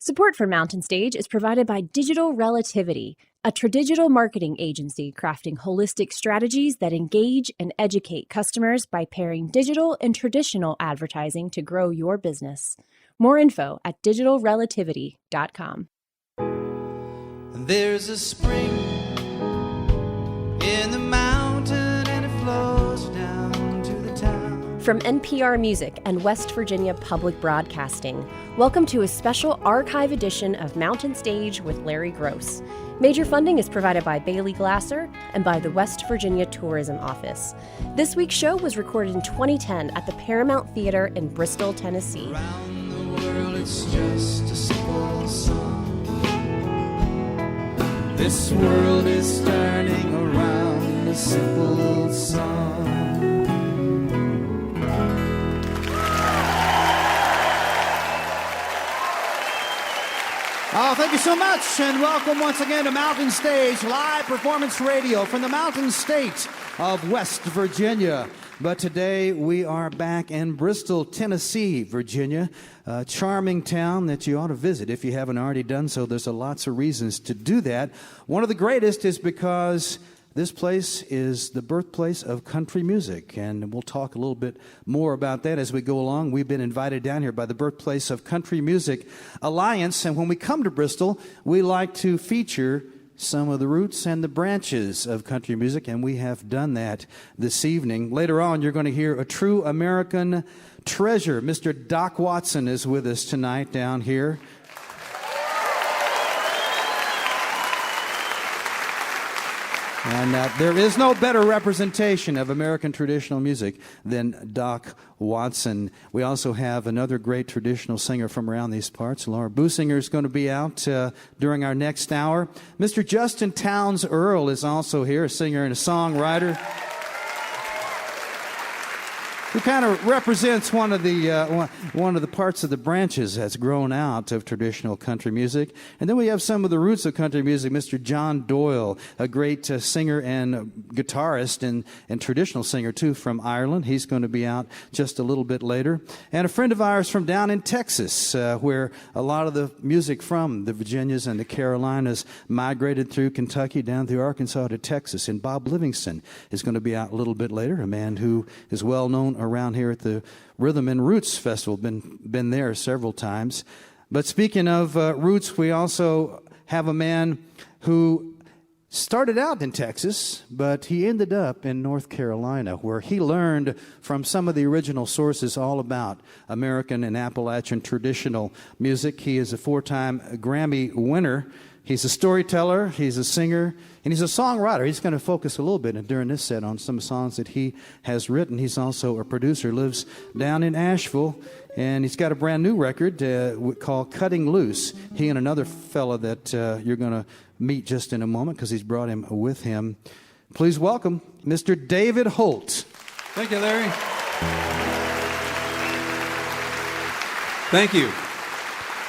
Support for Mountain Stage is provided by Digital Relativity, a tradigital marketing agency crafting holistic strategies that engage and educate customers by pairing digital and traditional advertising to grow your business. More info at digitalrelativity.com. There's a spring in the mountain and it flows down to the town. From NPR Music and West Virginia Public Broadcasting, welcome to a special archive edition of Mountain Stage with Larry Gross. Major funding is provided by Bailey Glasser and by the West Virginia Tourism Office. This week's show was recorded in 2010 at the Paramount Theater in Bristol, Tennessee. Around the world it's just a simple song. This world is turning around a simple song. Oh, thank you so much, and welcome once again to Mountain Stage, live performance radio from the Mountain State of West Virginia. But today we are back in Bristol, Tennessee, Virginia, a charming town that you ought to visit if you haven't already done so. There's lots of reasons to do that. One of the greatest is because this place is the birthplace of country music, and we'll talk a little bit more about that as we go along. We've been invited down here by the Birthplace of Country Music Alliance, and when we come to Bristol, we like to feature some of the roots and the branches of country music, and we have done that this evening. Later on, you're going to hear a true American treasure. Mr. Doc Watson is with us tonight down here. And there is no better representation of American traditional music than Doc Watson. We also have another great traditional singer from around these parts. Laura Boosinger is going to be out during our next hour. Mr. Justin Townes Earle is also here, a singer and a songwriter, who kind of represents one of the parts of the branches that's grown out of traditional country music. And then we have some of the roots of country music. Mr. John Doyle, a great singer and guitarist and traditional singer too from Ireland. He's going to be out just a little bit later. And a friend of ours from down in Texas, where a lot of the music from the Virginias and the Carolinas migrated through Kentucky down through Arkansas to Texas. And Bob Livingston is going to be out a little bit later, a man who is well known around here at the Rhythm and Roots Festival. Been there several times. But speaking of roots, we also have a man who started out in Texas, but he ended up in North Carolina, where he learned from some of the original sources all about American and Appalachian traditional music. He is a 4-time Grammy winner. He's a storyteller, he's a singer, and he's a songwriter. He's going to focus a little bit during this set on some songs that he has written. He's also a producer, lives down in Asheville, and he's got a brand new record called Cutting Loose. He and another fella that you're going to meet just in a moment because he's brought him with him. Please welcome Mr. David Holt. Thank you, Larry. Thank you.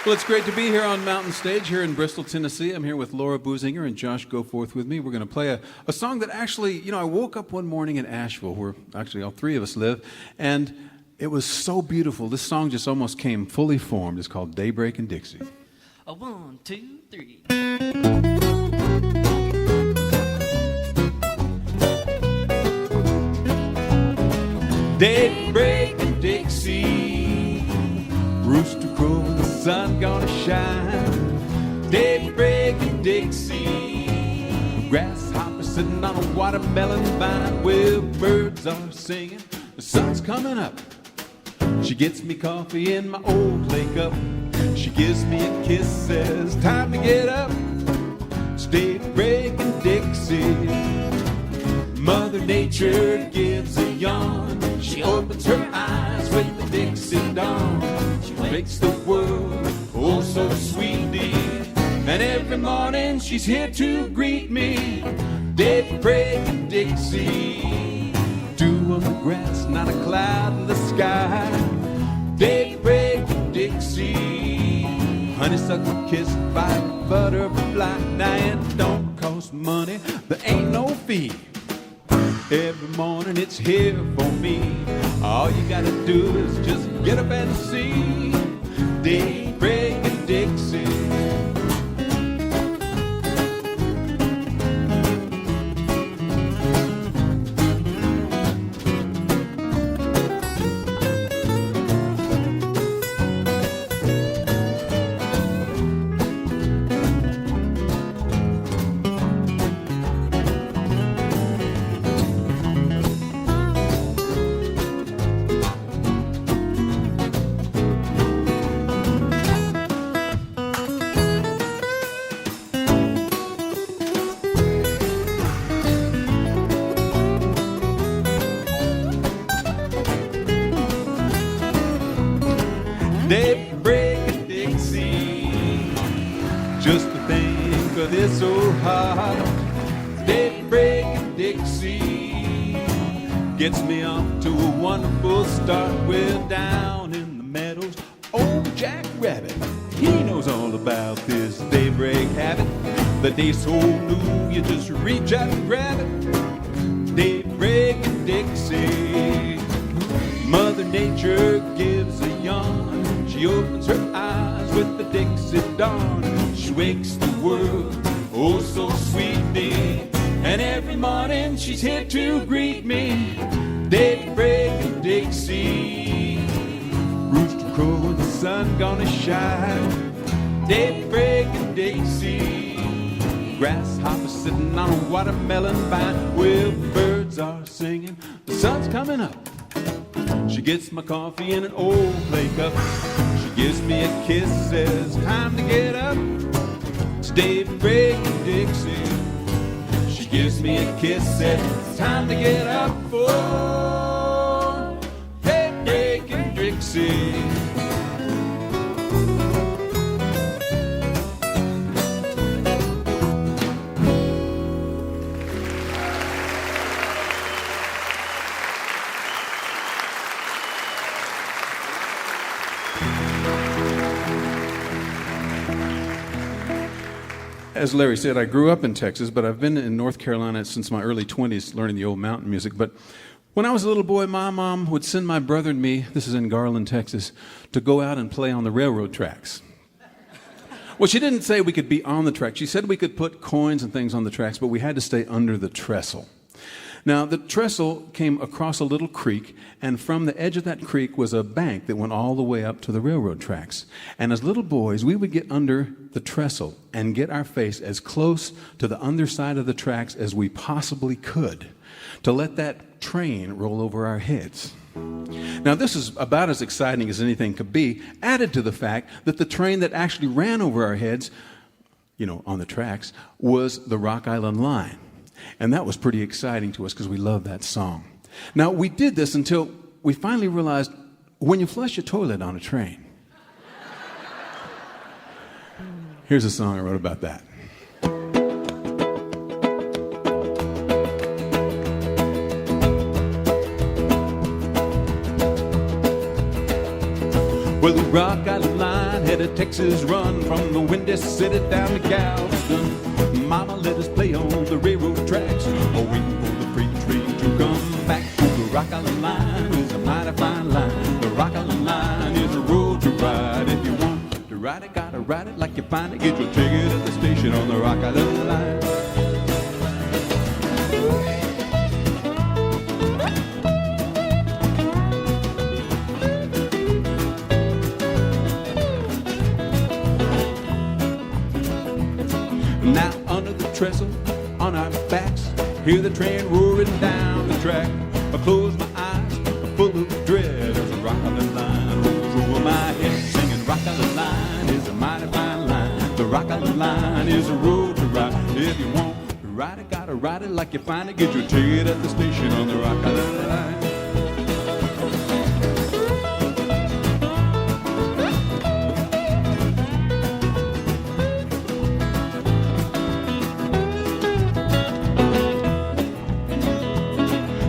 Well, it's great to be here on Mountain Stage here in Bristol, Tennessee. I'm here with Laura Boosinger and Josh Goforth with me. We're going to play a song that actually, I woke up one morning in Asheville, where actually all three of us live, and it was so beautiful. This song just almost came fully formed. It's called Daybreak in Dixie. 1, 2, 3. Daybreak in Dixie, rooster crowing, the sun gonna shine. Daybreak in Dixie, grasshopper sitting on a watermelon vine. Well, birds are singing, the sun's coming up. She gets me coffee in my old clay cup. She gives me a kiss, says time to get up. It's daybreak in Dixie. Mother Nature gives a yawn. She opens her eyes with the Dixie dawn. She makes the world oh so sweetly. And every morning she's here to greet me. Daybreak in Dixie. Dew on the grass, not a cloud in the sky. Daybreak in Dixie. Honeysuckle kissed by a butterfly. Now it don't cost money, there ain't no fee. Every morning it's here for me. All you gotta do is just get up and see. Daybreak in Dixie. Dixie. They break a Dixie, just to think of this old heart. They break a Dixie, gets me off to a wonderful start. We're down in the meadows, old Jack Rabbit, he knows all about this daybreak habit. The day's so new, you just reach out and grab it. They break a Dixie, Mother Nature gives a yawn. She opens her eyes with the Dixie dawn. She wakes the world, oh so sweetly. And every morning she's here to greet me. Daybreak and Dixie, rooster crow and the sun gonna shine. Daybreak and Dixie, grasshopper sitting on a watermelon vine. Well, birds are singing, the sun's coming up. She gets my coffee in an old clay cup. She gives me a kiss, says time to get up. It's daybreak and Dixie. She gives me a kiss, says it's time to get up for daybreak and Dixie. As Larry said, I grew up in Texas, but I've been in North Carolina since my early 20s learning the old mountain music. But when I was a little boy, my mom would send my brother and me, this is in Garland, Texas, to go out and play on the railroad tracks. Well, she didn't say we could be on the track. She said we could put coins and things on the tracks, but we had to stay under the trestle. Now, the trestle came across a little creek, and from the edge of that creek was a bank that went all the way up to the railroad tracks. And as little boys, we would get under the trestle and get our face as close to the underside of the tracks as we possibly could to let that train roll over our heads. Now, this is about as exciting as anything could be, added to the fact that the train that actually ran over our heads, on the tracks, was the Rock Island Line. And that was pretty exciting to us because we loved that song. Now, we did this until we finally realized when you flush your toilet on a train. Here's a song I wrote about that. Well, the Rock Island Line had a Texas run from the Windy City down to Galveston. Mama let us play on the railroad tracks, waiting for the freight train to come back. The Rock Island Line is a mighty fine line. The Rock Island Line is a road to ride. If you want to ride it, gotta ride it like you find it. Get your ticket at the station on the Rock Island Line. Now under the trestle, on our backs, hear the train roaring down the track. I close my eyes, full of dread, as the Rock Island Line rolls over my head, singing Rock Island Line is a mighty fine line. The Rock Island Line is a road to ride. If you want to ride it, gotta ride it like you find it. Get your ticket at the station on the Rock Island Line.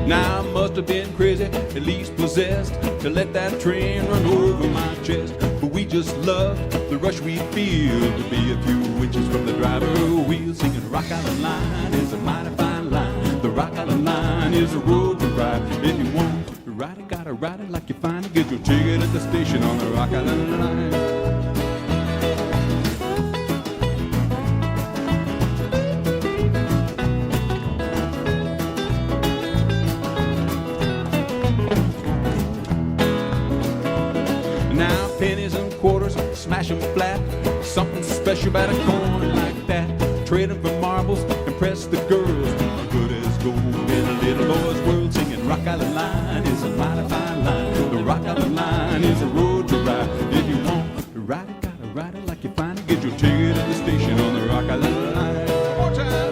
Now I must have been crazy, at least possessed, to let that train run over my chest. But we just loved the rush we feel to be a few inches from the driver wheel, singing Rock Island Line is a mighty fine line. The Rock Island Line is a road to ride. If you want to ride it, gotta ride it like you find it. Get your ticket at the station on the Rock Island Line. and flat. Something special about a corner like that. Trading for marbles, impress the girls. Good as gold in a little boy's world. Singing Rock Island Line is a mighty fine line. The Rock Island Line is a road to ride. If you want to ride it, gotta ride it like you find it. Get your ticket at the station on the Rock Island Line. One more time.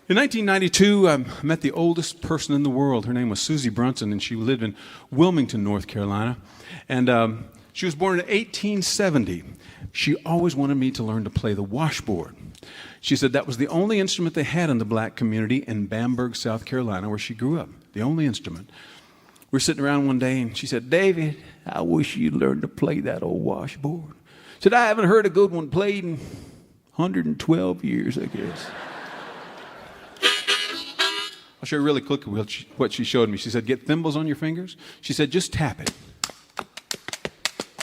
In 1992, I met the oldest person in the world. Her name was Susie Brunson, and she lived in Wilmington, North Carolina. And she was born in 1870. She always wanted me to learn to play the washboard. She said that was the only instrument they had in the black community in Bamberg, South Carolina, where she grew up. The only instrument. We were sitting around one day, and she said, "David, I wish you'd learn to play that old washboard." She said, "I haven't heard a good one played in 112 years, I guess." I'll show you really quickly what she showed me. She said, "Get thimbles on your fingers." She said, "Just tap it."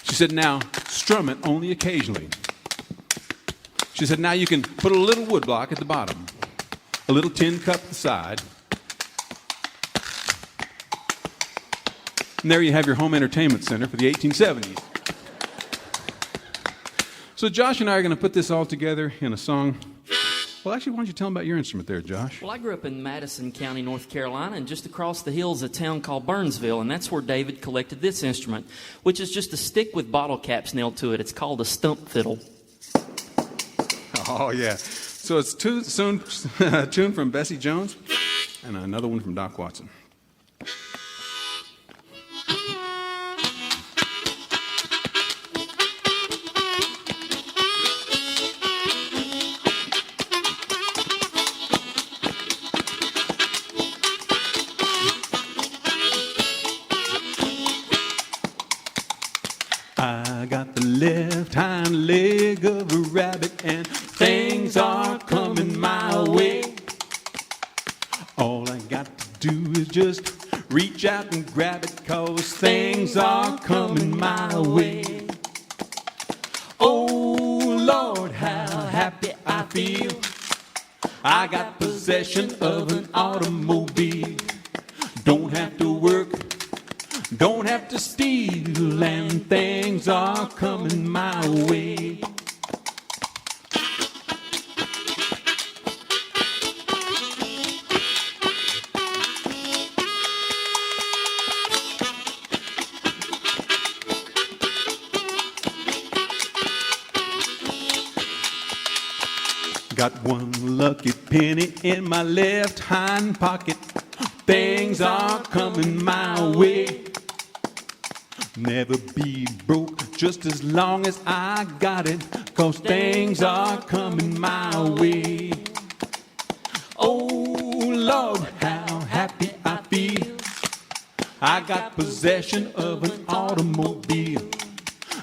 She said, "Now strum it only occasionally." She said, "Now you can put a little wood block at the bottom, a little tin cup at the side, and there you have your home entertainment center for the 1870s. So Josh and I are going to put this all together in a song. Well, actually, why don't you tell them about your instrument there, Josh? Well, I grew up in Madison County, North Carolina, and just across the hill is a town called Burnsville, and that's where David collected this instrument, which is just a stick with bottle caps nailed to it. It's called a stump fiddle. Oh, yeah. So it's a tune from Bessie Jones and another one from Doc Watson. I got the left hind leg of a rabbit and things are coming my way. All I got to do is just reach out and grab it, 'cause things are coming my way. Oh Lord, how happy I feel. I got possession of an automobile. Don't have to work, don't have to steal, and things are coming my way. Got one lucky penny in my left hind pocket. Things are coming my way. Never be broke just as long as I got it, 'cause things are coming my way. Oh Lord, how happy I feel. I got possession of an automobile.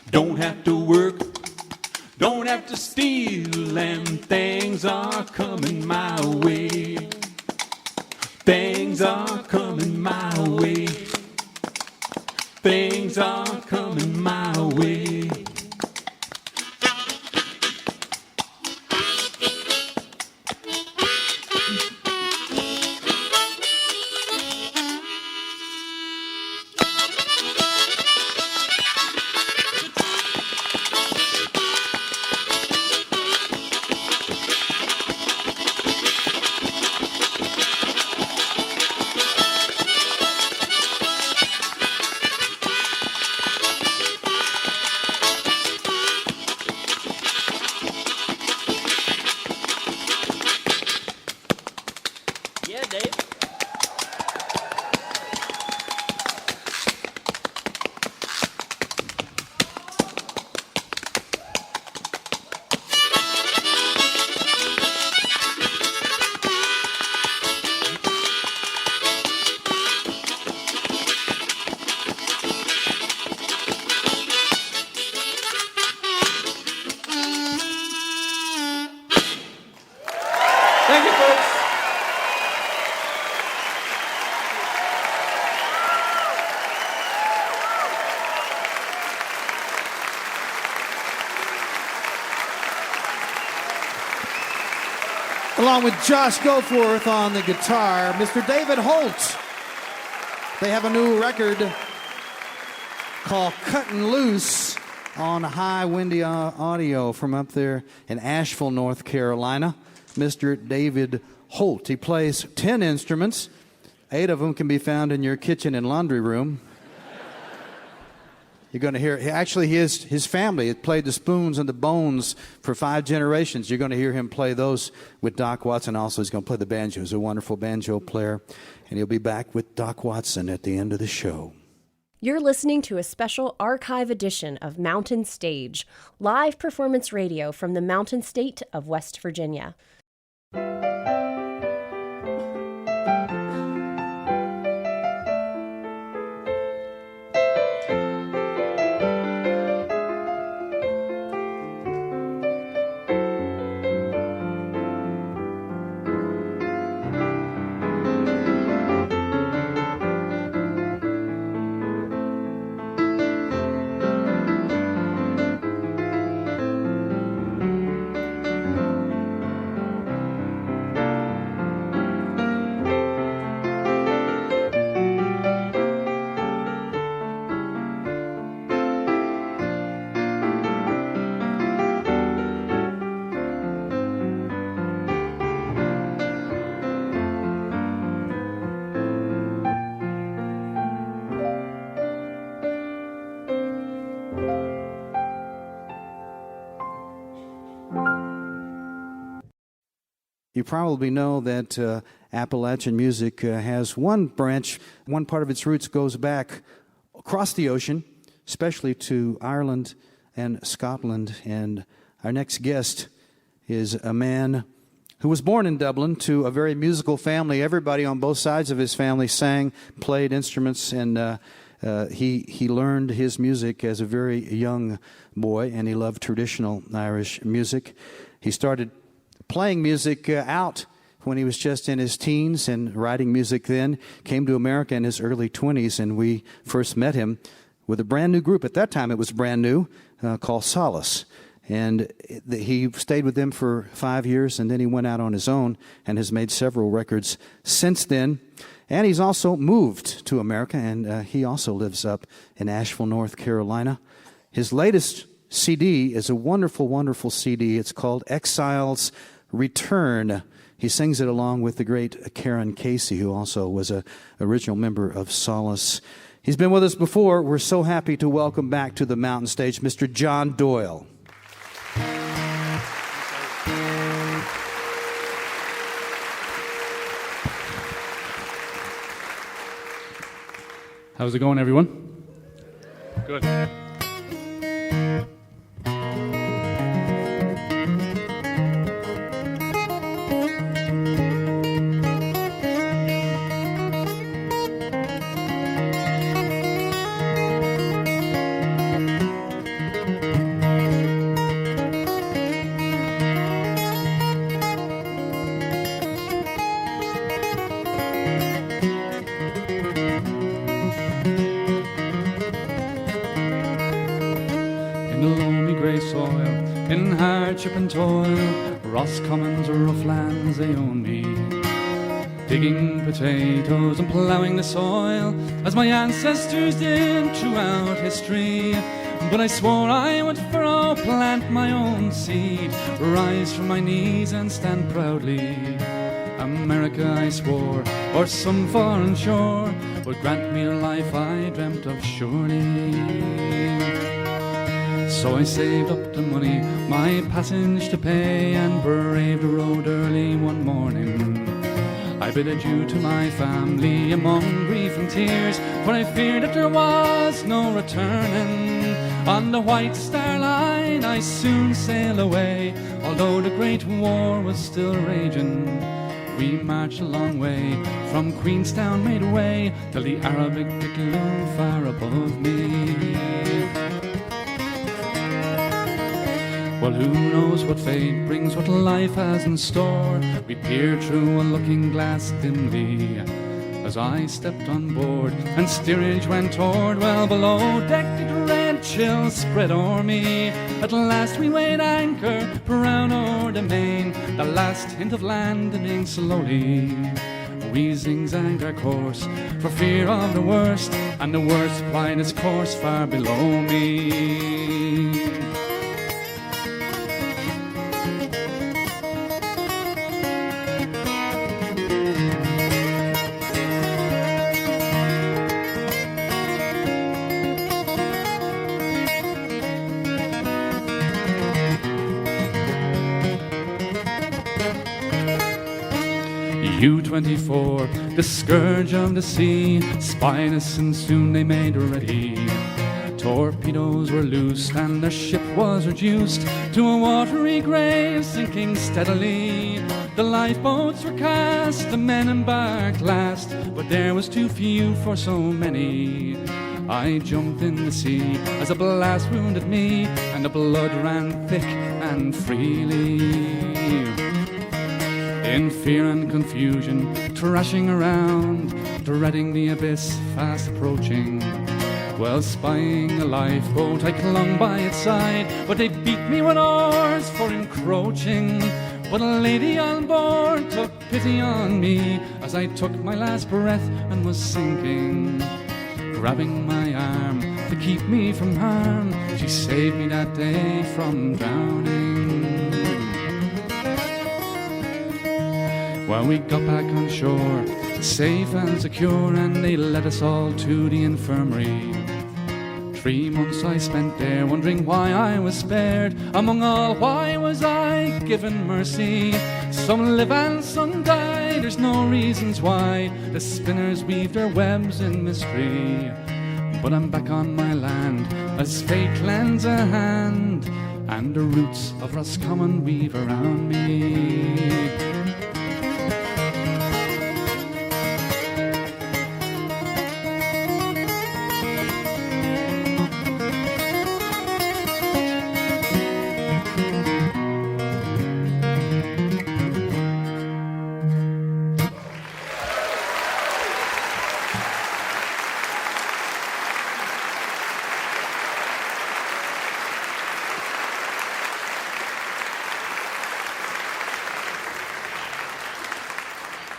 Don't have to work, don't have to steal, and things are coming my way. Things are coming my way. Things are coming my way. Thank you, folks. Along with Josh Goforth on the guitar, Mr. David Holt. They have a new record called Cuttin' Loose on High Windy Audio from up there in Asheville, North Carolina. Mr. David Holt. He plays 10 instruments. 8 of them can be found in your kitchen and laundry room. You're going to hear, actually his family had played the spoons and the bones for 5 generations. You're going to hear him play those with Doc Watson. Also, he's going to play the banjo. He's a wonderful banjo player. And he'll be back with Doc Watson at the end of the show. You're listening to a special archive edition of Mountain Stage, live performance radio from the Mountain State of West Virginia. You probably know that Appalachian music has one branch, one part of its roots goes back across the ocean, especially to Ireland and Scotland. And our next guest is a man who was born in Dublin to a very musical family. Everybody on both sides of his family sang, played instruments, and he learned his music as a very young boy, and he loved traditional Irish music. He started playing music out when he was just in his teens and writing music then. Came to America in his early 20s, and we first met him with a brand new group. At that time it was brand new, called Solace. And he stayed with them for 5 years, and then he went out on his own and has made several records since then. And he's also moved to America, and he also lives up in Asheville, North Carolina. His latest CD is a wonderful, wonderful CD. It's called Exiles Return. He sings it along with the great Karen Casey, who also was an original member of Solace. He's been with us before. We're so happy to welcome back to the Mountain Stage Mr. John Doyle. How's it going, everyone? Good. And toil, Roscommons, rough lands, they own me. Digging potatoes and ploughing the soil, as my ancestors did throughout history. But I swore I would furrow, plant my own seed, rise from my knees and stand proudly. America, I swore, or some foreign shore, would grant me a life I dreamt of surely. So I saved up the money, my passage to pay, and braved the road early one morning. I bid adieu to my family among grief and tears, for I feared that there was no returning. On the White Star Line I soon sail away, although the Great War was still raging. We marched a long way, from Queenstown made way, till the Arabic it loomed far above me. Well, who knows what fate brings, what life has in store. We peered through a looking glass dimly as I stepped on board, and steerage went toward. Well, below deck did red chills spread o'er me. At last we weighed anchor, brown o'er the main. The last hint of landing slowly. We zigzagged our course for fear of the worst, and the worst plied its course far below me. U-24, the scourge of the sea, spied us and soon they made ready. Torpedoes were loosed and the ship was reduced to a watery grave, sinking steadily. The lifeboats were cast, the men embarked last, but there was too few for so many. I jumped in the sea as a blast wounded me, and the blood ran thick and freely. In fear and confusion, thrashing around, dreading the abyss fast approaching. Well, spying a lifeboat, I clung by its side, but they beat me with oars for encroaching. But a lady on board took pity on me as I took my last breath and was sinking. Grabbing my arm to keep me from harm, she saved me that day from drowning. Well, we got back on shore, safe and secure, and they led us all to the infirmary. 3 months I spent there, wondering why I was spared. Among all, why was I given mercy? Some live and some die, there's no reasons why. The spinners weave their webs in mystery. But I'm back on my land, as fate lends a hand, and the roots of Roscommon weave around me.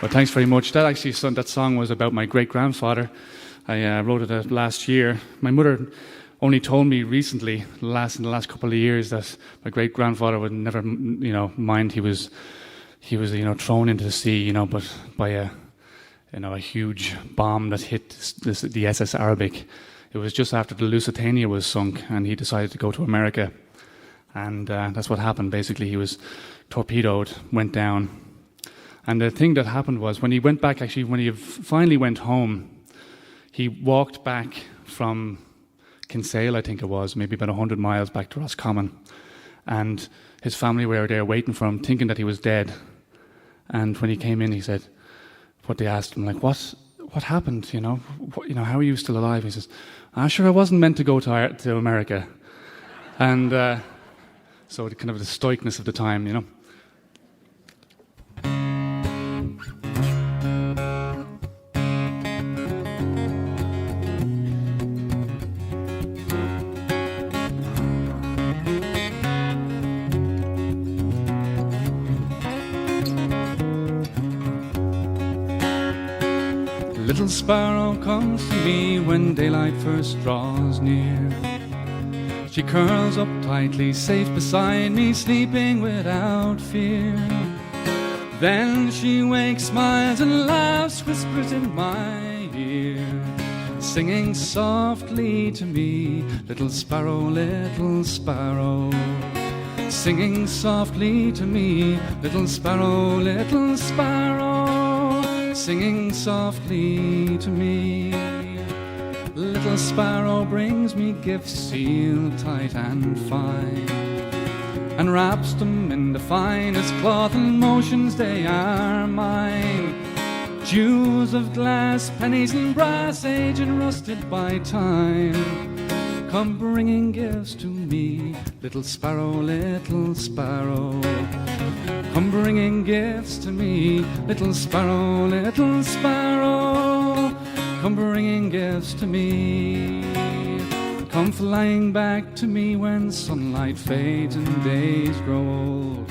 Well, thanks very much. That song was about my great-grandfather. I wrote it last year. My mother only told me recently, in the last couple of years, that my great-grandfather would never, mind he was, thrown into the sea, but by a huge bomb that hit the SS Arabic. It was just after the Lusitania was sunk, and he decided to go to America, and that's what happened. Basically, he was torpedoed, went down. And the thing that happened was, when he went back, when he finally went home, he walked back from Kinsale, I think it was, maybe about 100 miles back to Roscommon. And his family were there waiting for him, thinking that he was dead. And when he came in, he said, what they asked him, like, what happened, how are you still alive? He says, sure, I wasn't meant to go to America. And so kind of the stoicness of the time, Little sparrow comes to me when daylight first draws near. She curls up tightly, safe beside me, sleeping without fear. Then she wakes, smiles and laughs, whispers in my ear, singing softly to me, little sparrow, singing softly to me, little sparrow, singing softly to me. Little sparrow brings me gifts sealed tight and fine, and wraps them in the finest cloth, and motions they are mine. Jewels of glass, pennies and brass, aged and rusted by time, come bringing gifts to me, little sparrow, little sparrow. Come bringing gifts to me, little sparrow, little sparrow. Come bringing gifts to me. Come flying back to me when sunlight fades and days grow old.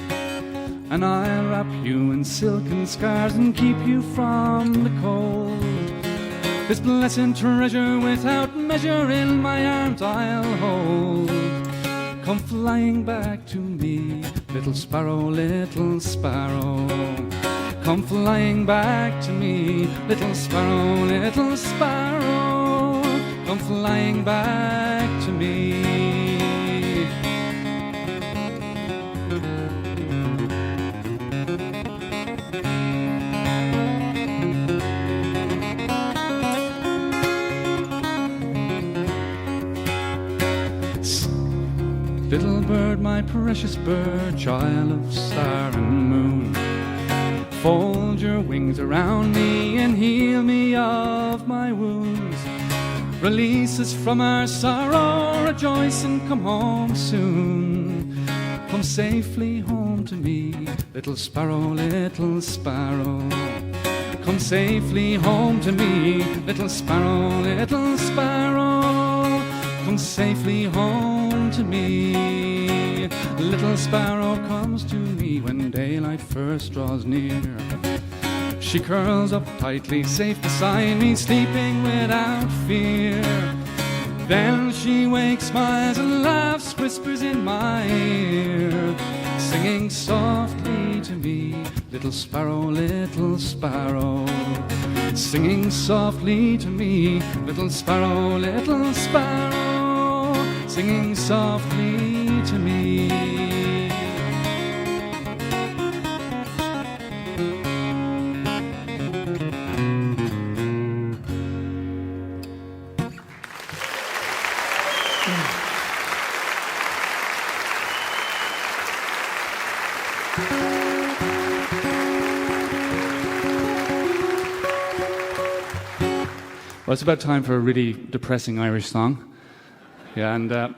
And I'll wrap you in silken scarves and keep you from the cold. This blessed treasure without measure in my arms I'll hold. Come flying back to me, little sparrow, little sparrow. Come flying back to me, little sparrow, little sparrow. Come flying back to me. Little bird, my precious bird, child of star and moon, fold your wings around me and heal me of my wounds. Release us from our sorrow, rejoice and come home soon. Come safely home to me, little sparrow, little sparrow. Come safely home to me, little sparrow, little sparrow. Come safely home to me. Little sparrow comes to me when daylight first draws near. She curls up tightly, safe beside me, sleeping without fear. Then she wakes, smiles and laughs, whispers in my ear, singing softly to me, little sparrow, little sparrow. Singing softly to me, little sparrow, little sparrow. Singing softly to me. Well, it's about time for a really depressing Irish song. Yeah, and I'm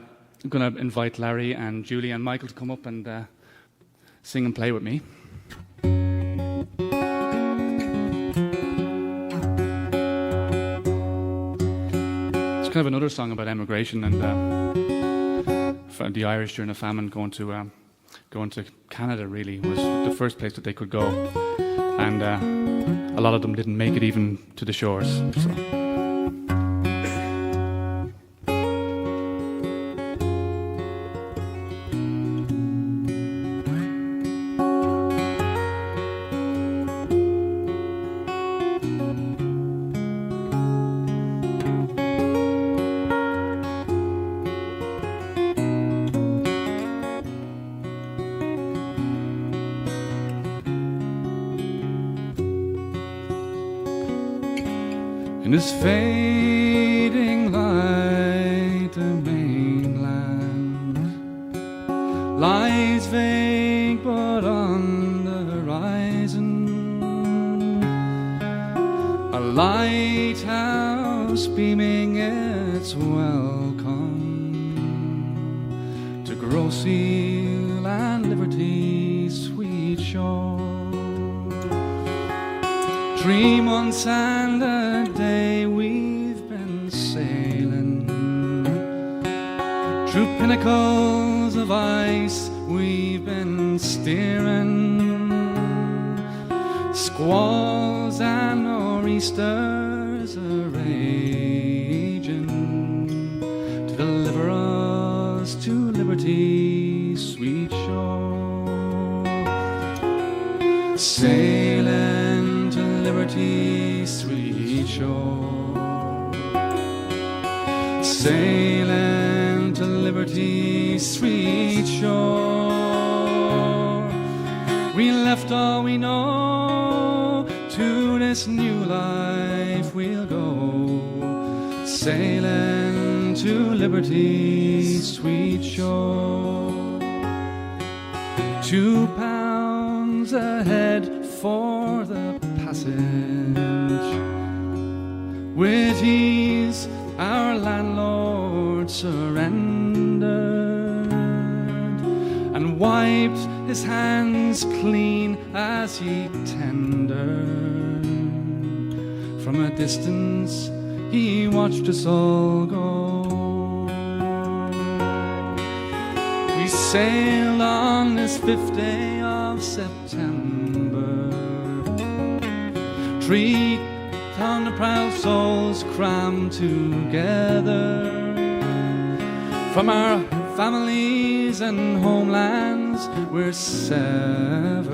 going to invite Larry and Julie and Michael to come up and sing and play with me. It's kind of another song about emigration and the Irish during the famine going to Canada. Really was the first place that they could go, and a lot of them didn't make it even to the shores. So. In this fading light, the mainland lies vague but on the horizon, a lighthouse beaming its welcome to gross seal and liberty's sweet shore. 3 months and a day we've been sailing through pinnacles of ice, we've been steering squalls and nor'easters a-raging to deliver us to liberty's sweet shore. Sailing to liberty's sweet shore, sailing to liberty's sweet shore. We left all we know, to this new life we'll go, sailing to liberty's sweet shore. £2 a head for the passage, with ease our landlord surrendered, and wiped his hands clean as he tendered. From a distance he watched us all go. We sailed on this 5th day of September. 300 proud souls crammed together. From our families and homelands we're severed.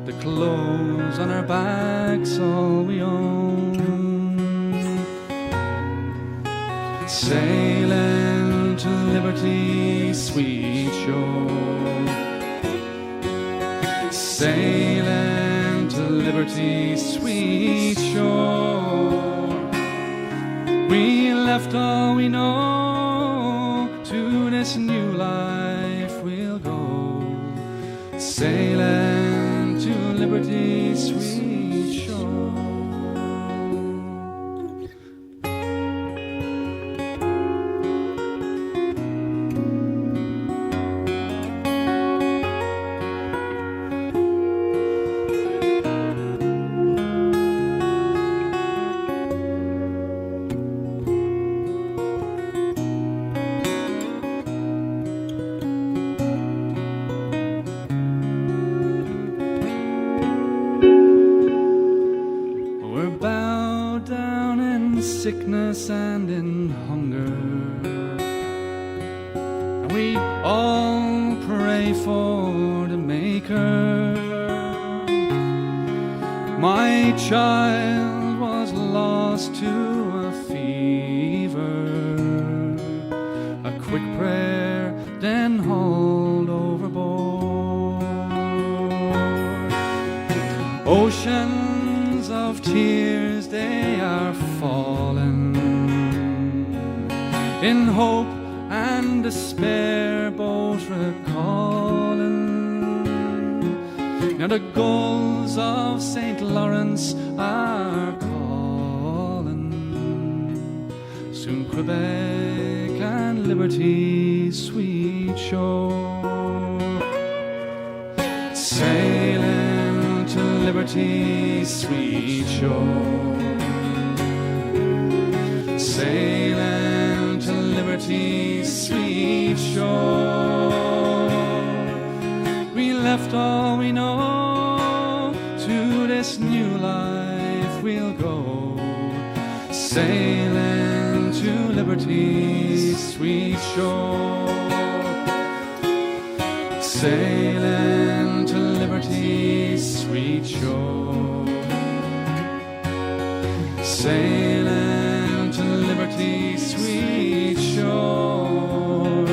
The clothes on our backs all we own. Sailing to liberty, sweet shore. Sailing to liberty, sweet shore. We left all we know, to this new life we'll go. Sailing to liberty, sweet shore. Sickness and in hunger, and we all pray for the Maker. My child was lost to a fever, a quick prayer then hauled overboard. Oceans of tears they are fallen, in hope and despair both recalling. Now the gulls of St. Lawrence are calling, soon Quebec and liberty, sweet shore. Sailing to liberty, sweet shore. Sailing to liberty, sweet shore. We left all we know, to this new life we'll go. Sailing to liberty, sweet shore. Sailing to liberty, sweet shore. Sailing to liberty, sweet shore.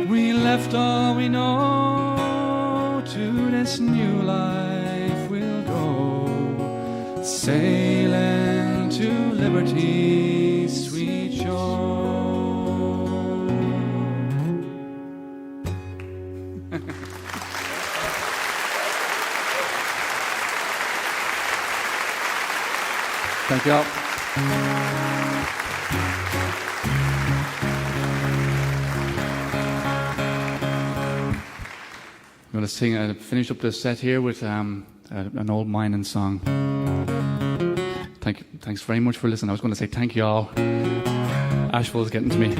We left all we know, to this new life we'll go. Sailing to liberty, sweet shore. Thank you all. I'm going to sing, finish up this set here with an old mining song. Thanks very much for listening. I was going to say thank you all. Asheville's getting to me.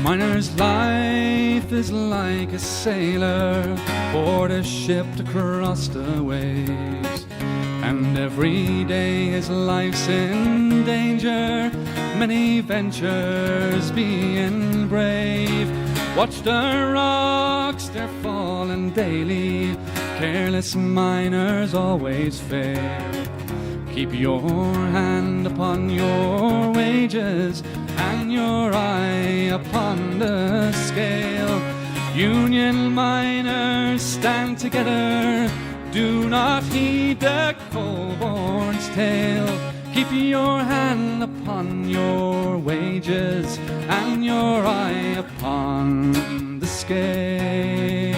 Miner's life is like a sailor aboard a ship to cross the waves, and every day his life's in danger, many ventures being brave. Watch the rocks, they're falling daily, careless miners always fail. Keep your hand upon your wages and your eye upon the scale. Union miners, stand together. Do not heed the cold-born's tale. Keep your hand upon your wages and your eye upon the scale.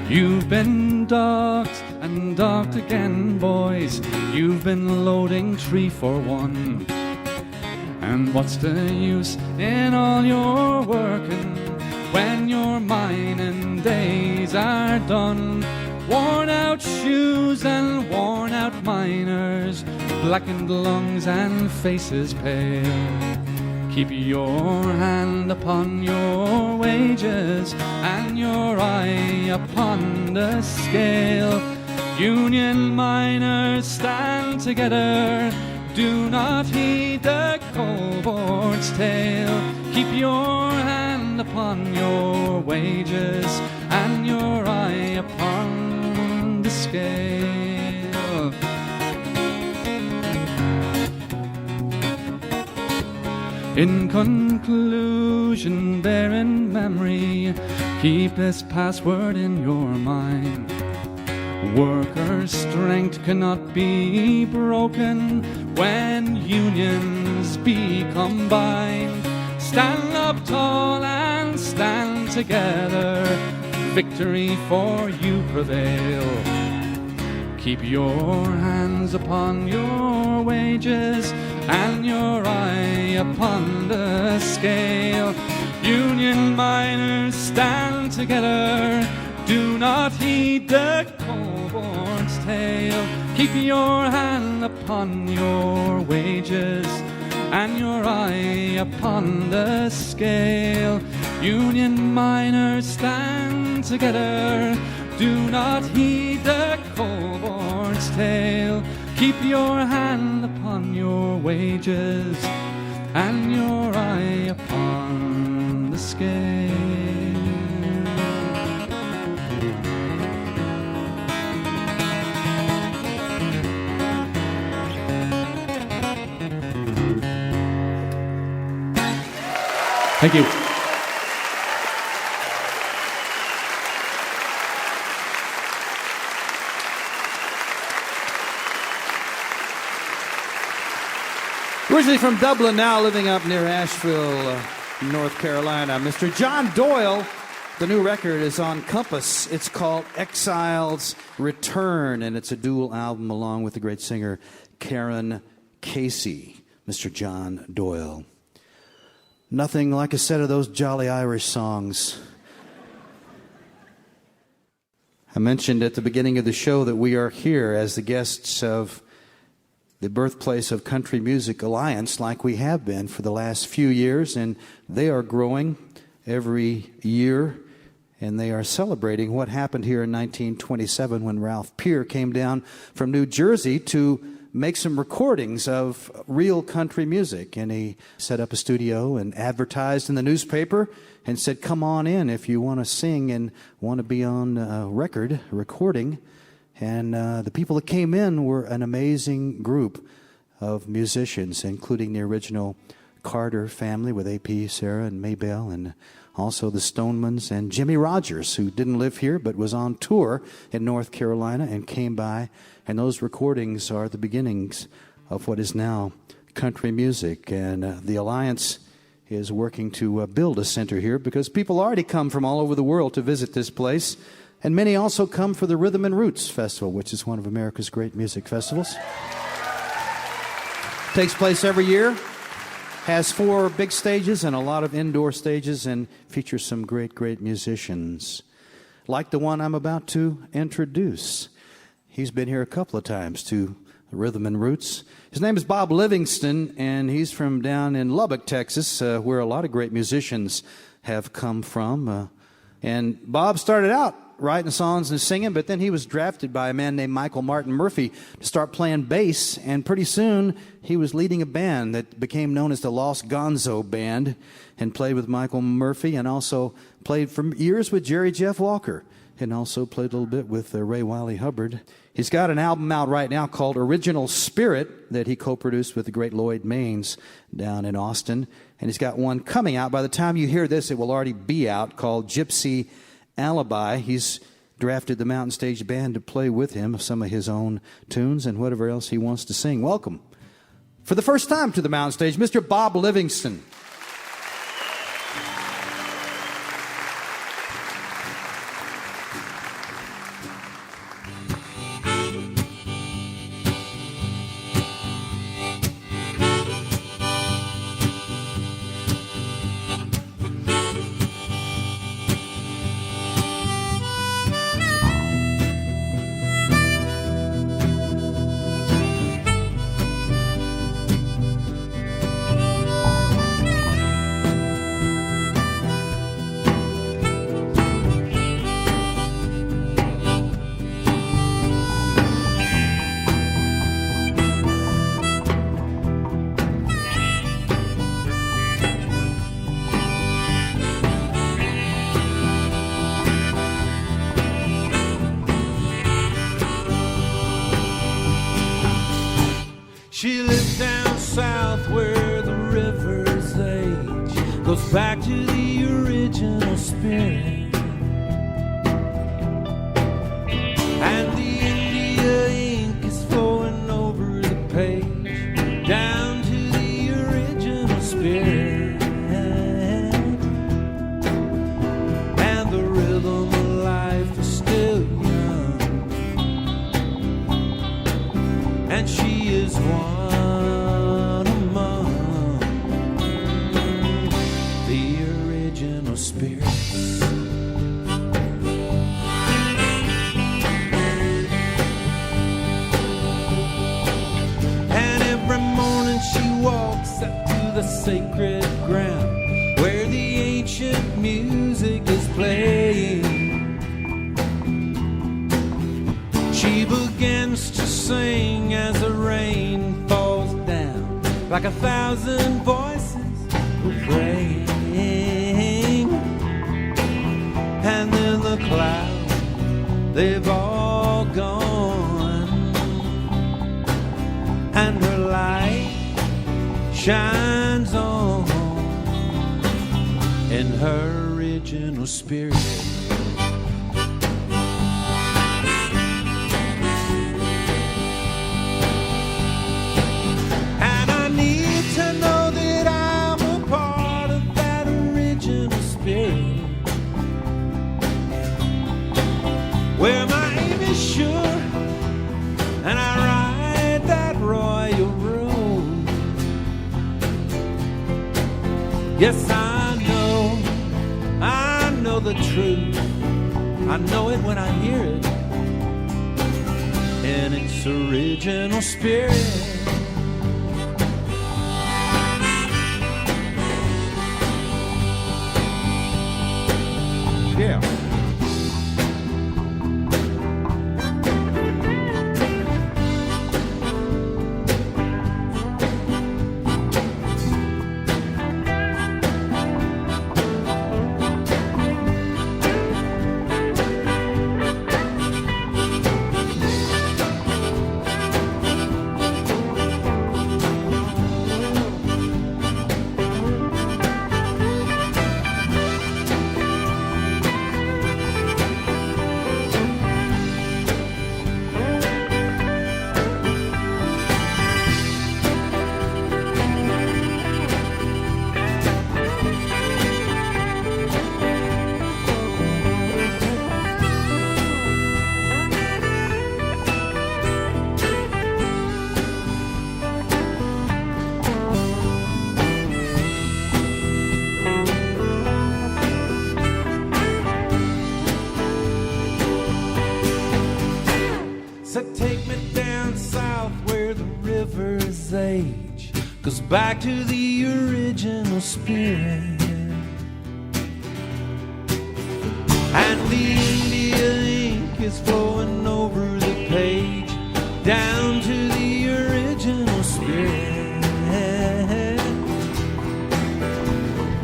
You've been docked and docked again, boys. You've been loading 3 for 1. And what's the use in all your working when your mining days are done? Worn out shoes and worn out miners, blackened lungs and faces pale. Keep your hand upon your wages and your eye upon the scale. Union miners, stand together. Do not heed the cold-born's tale. Keep your hand upon your wages and your eye upon the scale. In conclusion, bear in memory, keep this password in your mind. Workers' strength cannot be broken when unions be combined. Stand up tall and stand together. Victory for you prevail. Keep your hands upon your wages and your eye upon the scale. Union miners, stand together. Do not heed the cold-born's tale. Keep your hand upon your wages and your eye upon the scale. Union miners, stand together. Do not heed the cold-born's tale. Keep your hand upon your wages and your eye upon the scale. Thank you. Originally from Dublin, now living up near Asheville, North Carolina, Mr. John Doyle. The new record is on Compass. It's called Exile's Return, and it's a dual album along with the great singer Karen Casey. Mr. John Doyle. Nothing like a set of those jolly Irish songs. I mentioned at the beginning of the show that we are here as the guests of the birthplace of Country Music Alliance, like we have been for the last few years, and they are growing every year, and they are celebrating what happened here in 1927 when Ralph Peer came down from New Jersey to make some recordings of real country music. And he set up a studio and advertised in the newspaper and said, come on in if you want to sing and want to be on recording. And the people that came in were an amazing group of musicians, including the original Carter family with A.P., Sarah, and Maybelle, and also the Stonemans and Jimmy Rogers, who didn't live here but was on tour in North Carolina and came by. And those recordings are the beginnings of what is now country music. And the Alliance is working to build a center here because people already come from all over the world to visit this place. And many also come for the Rhythm and Roots Festival, which is one of America's great music festivals. Takes place every year. Has 4 big stages and a lot of indoor stages and features some great, great musicians. Like the one I'm about to introduce. He's been here a couple of times to the Rhythm and Roots. His name is Bob Livingston, and he's from down in Lubbock, Texas, where a lot of great musicians have come from. And Bob started out writing songs and singing, but then he was drafted by a man named Michael Martin Murphey to start playing bass, and pretty soon he was leading a band that became known as the Los Gonzo Band and played with Michael Murphy and also played for years with Jerry Jeff Walker and also played a little bit with Ray Wiley Hubbard. He's got an album out right now called Original Spirit that he co-produced with the great Lloyd Maines down in Austin. And he's got one coming out. By the time you hear this, it will already be out, called Gypsy Alibi. He's drafted the Mountain Stage Band to play with him some of his own tunes and whatever else he wants to sing. Welcome, for the first time to the Mountain Stage, Mr. Bob Livingston. She lives down south where the river's age goes back to the original spirit, and the India ink is flowing over the page down to the original spirit, and the rhythm of life is still young, and she is one among the original spirits. And every morning she walks up to the sacred ground where the ancient music is playing. She begins to sing as the rain falls down, like 1,000 voices were praying. And then the clouds, they've all gone, and her light shines on in her original spirit. To know that I'm a part of that original spirit, where my aim is sure and I ride that royal road. Yes, I know the truth. I know it when I hear it in its original spirit. Yeah. So take me down south where the river's age goes back to the original spirit, and the India ink is flowing over the page down to the original spirit,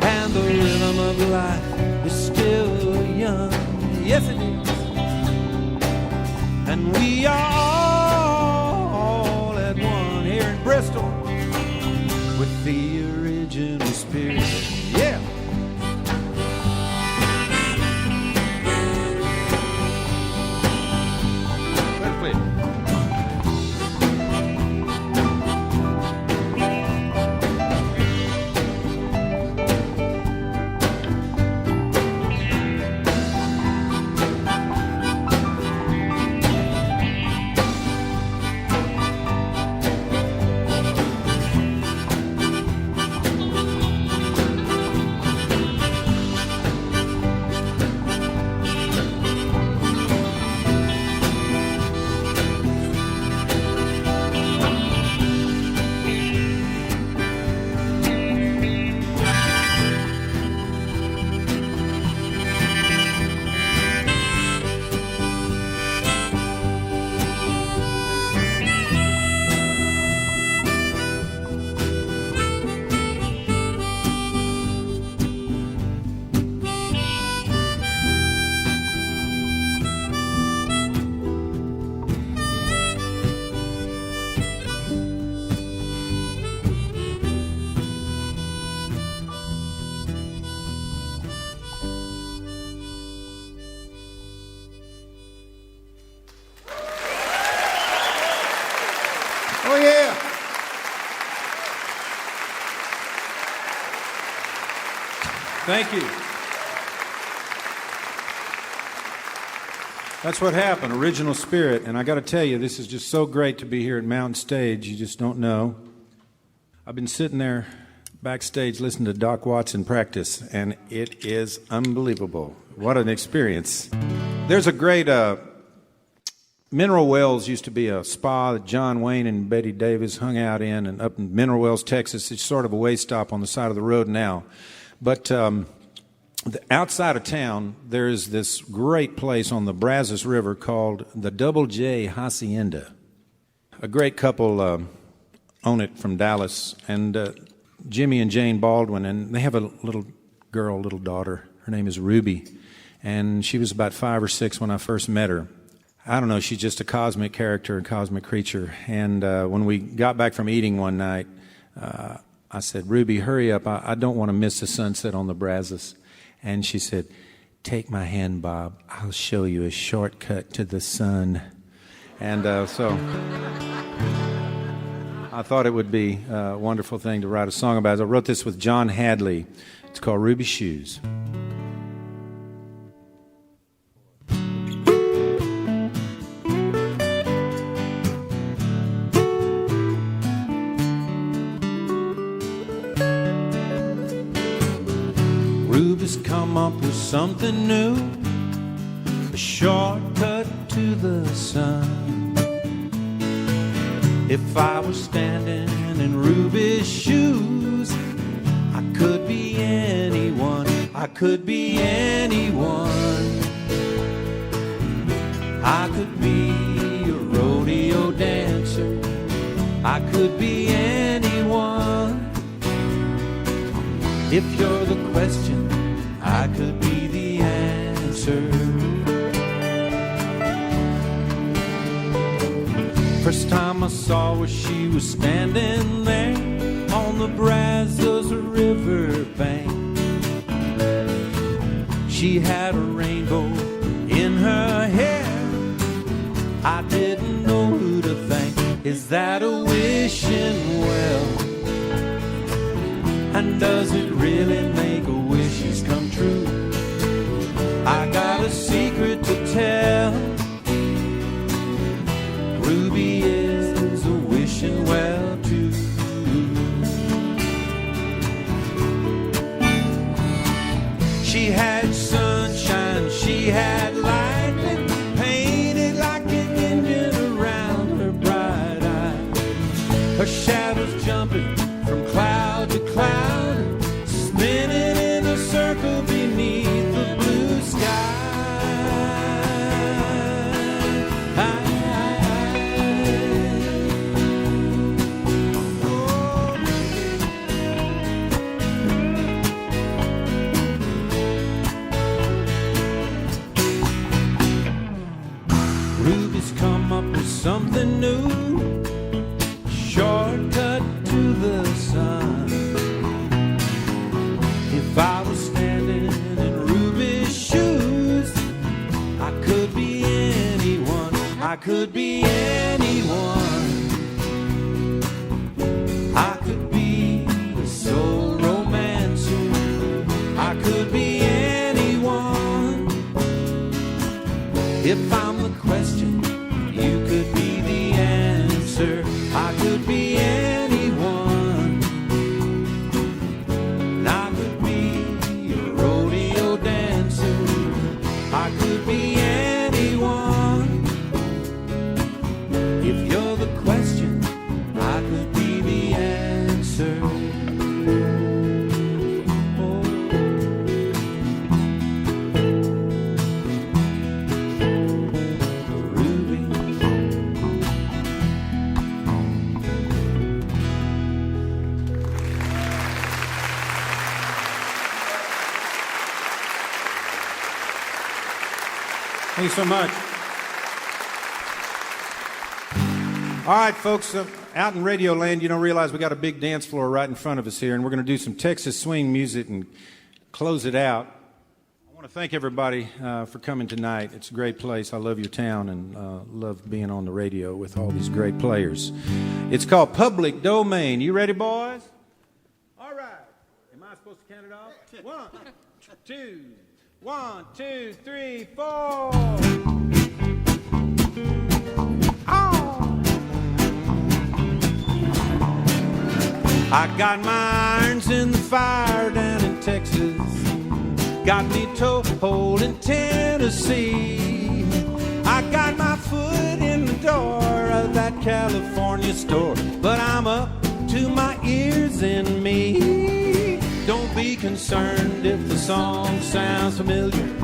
and the rhythm of life is still young. Yes, it is. And we are crystal with the original spirit. Yeah. Let's play. Oh, yeah. Thank you. That's what happened, original spirit. And I got to tell you, this is just so great to be here at Mountain Stage. You just don't know. I've been sitting there backstage listening to Doc Watson practice, and it is unbelievable. What an experience. There's a great... Mineral Wells used to be a spa that John Wayne and Betty Davis hung out in, and up in Mineral Wells, Texas. It's sort of a way stop on the side of the road now. But outside of town, there's this great place on the Brazos River called the Double J Hacienda. A great couple own it from Dallas, and Jimmy and Jane Baldwin, and they have a little girl, little daughter. Her name is Ruby, and she was about 5 or 6 when I first met her. I don't know, she's just a cosmic character, a cosmic creature. And when we got back from eating one night, I said, Ruby, hurry up. I don't want to miss the sunset on the Brazos. And she said, take my hand, Bob. I'll show you a shortcut to the sun. And so I thought it would be a wonderful thing to write a song about. I wrote this with John Hadley. It's called Ruby Shoes. Ruby's come up with something new, a shortcut to the sun. If I was standing in Ruby's shoes, I could be anyone, I could be anyone. I could be a rodeo dancer, I could be anyone. If you're the question, I could be the answer. First time I saw her, she was standing there on the Brazos River bank. She had a rainbow in her hair. I didn't know who to thank. Is that a wishing well? And does it really make a wishes come true? I got a secret to tell. Ruby is a wishing well too. She had sunshine, she had lightning, painted like an engine around her bright eye. Her shadows jumping from cloud to cloud, spinning in a circle beneath the blue sky. Ruby's come up with something new, shortcut could be anyone. I could be a soul romancer. I could be anyone. If I'm the question, you could be the answer. I could be anyone. And I could be a rodeo dancer. I could be anyone. If you're the question, I could be the answer. Oh. Ruby. Thank you so much. All right, folks, out in Radio Land, you don't realize we got a big dance floor right in front of us here, and we're going to do some Texas swing music and close it out. I want to thank everybody for coming tonight. It's a great place. I love your town and love being on the radio with all these great players. It's called Public Domain. You ready, boys? All right. Am I supposed to count it off? 1, 2, 1, 2, 3, 4. I got my irons in the fire down in Texas. Got me toehold in Tennessee. I got my foot in the door of that California store, but I'm up to my ears in me. Don't be concerned if the song sounds familiar.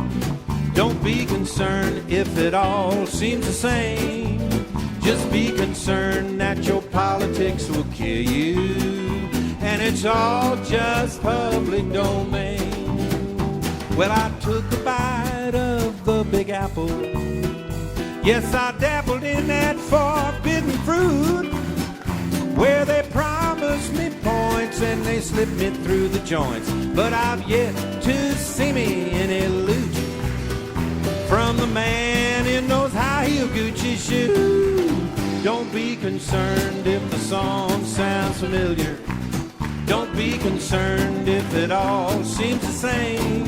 Don't be concerned if it all seems the same. Just be concerned that your politics will kill you. And it's all just public domain. Well, I took a bite of the Big Apple. Yes, I dabbled in that forbidden fruit, where they promised me points and they slipped me through the joints. But I've yet to see me any loot from the man in those high-heel Gucci shoes. Don't be concerned if the song sounds familiar. Don't be concerned if it all seems the same.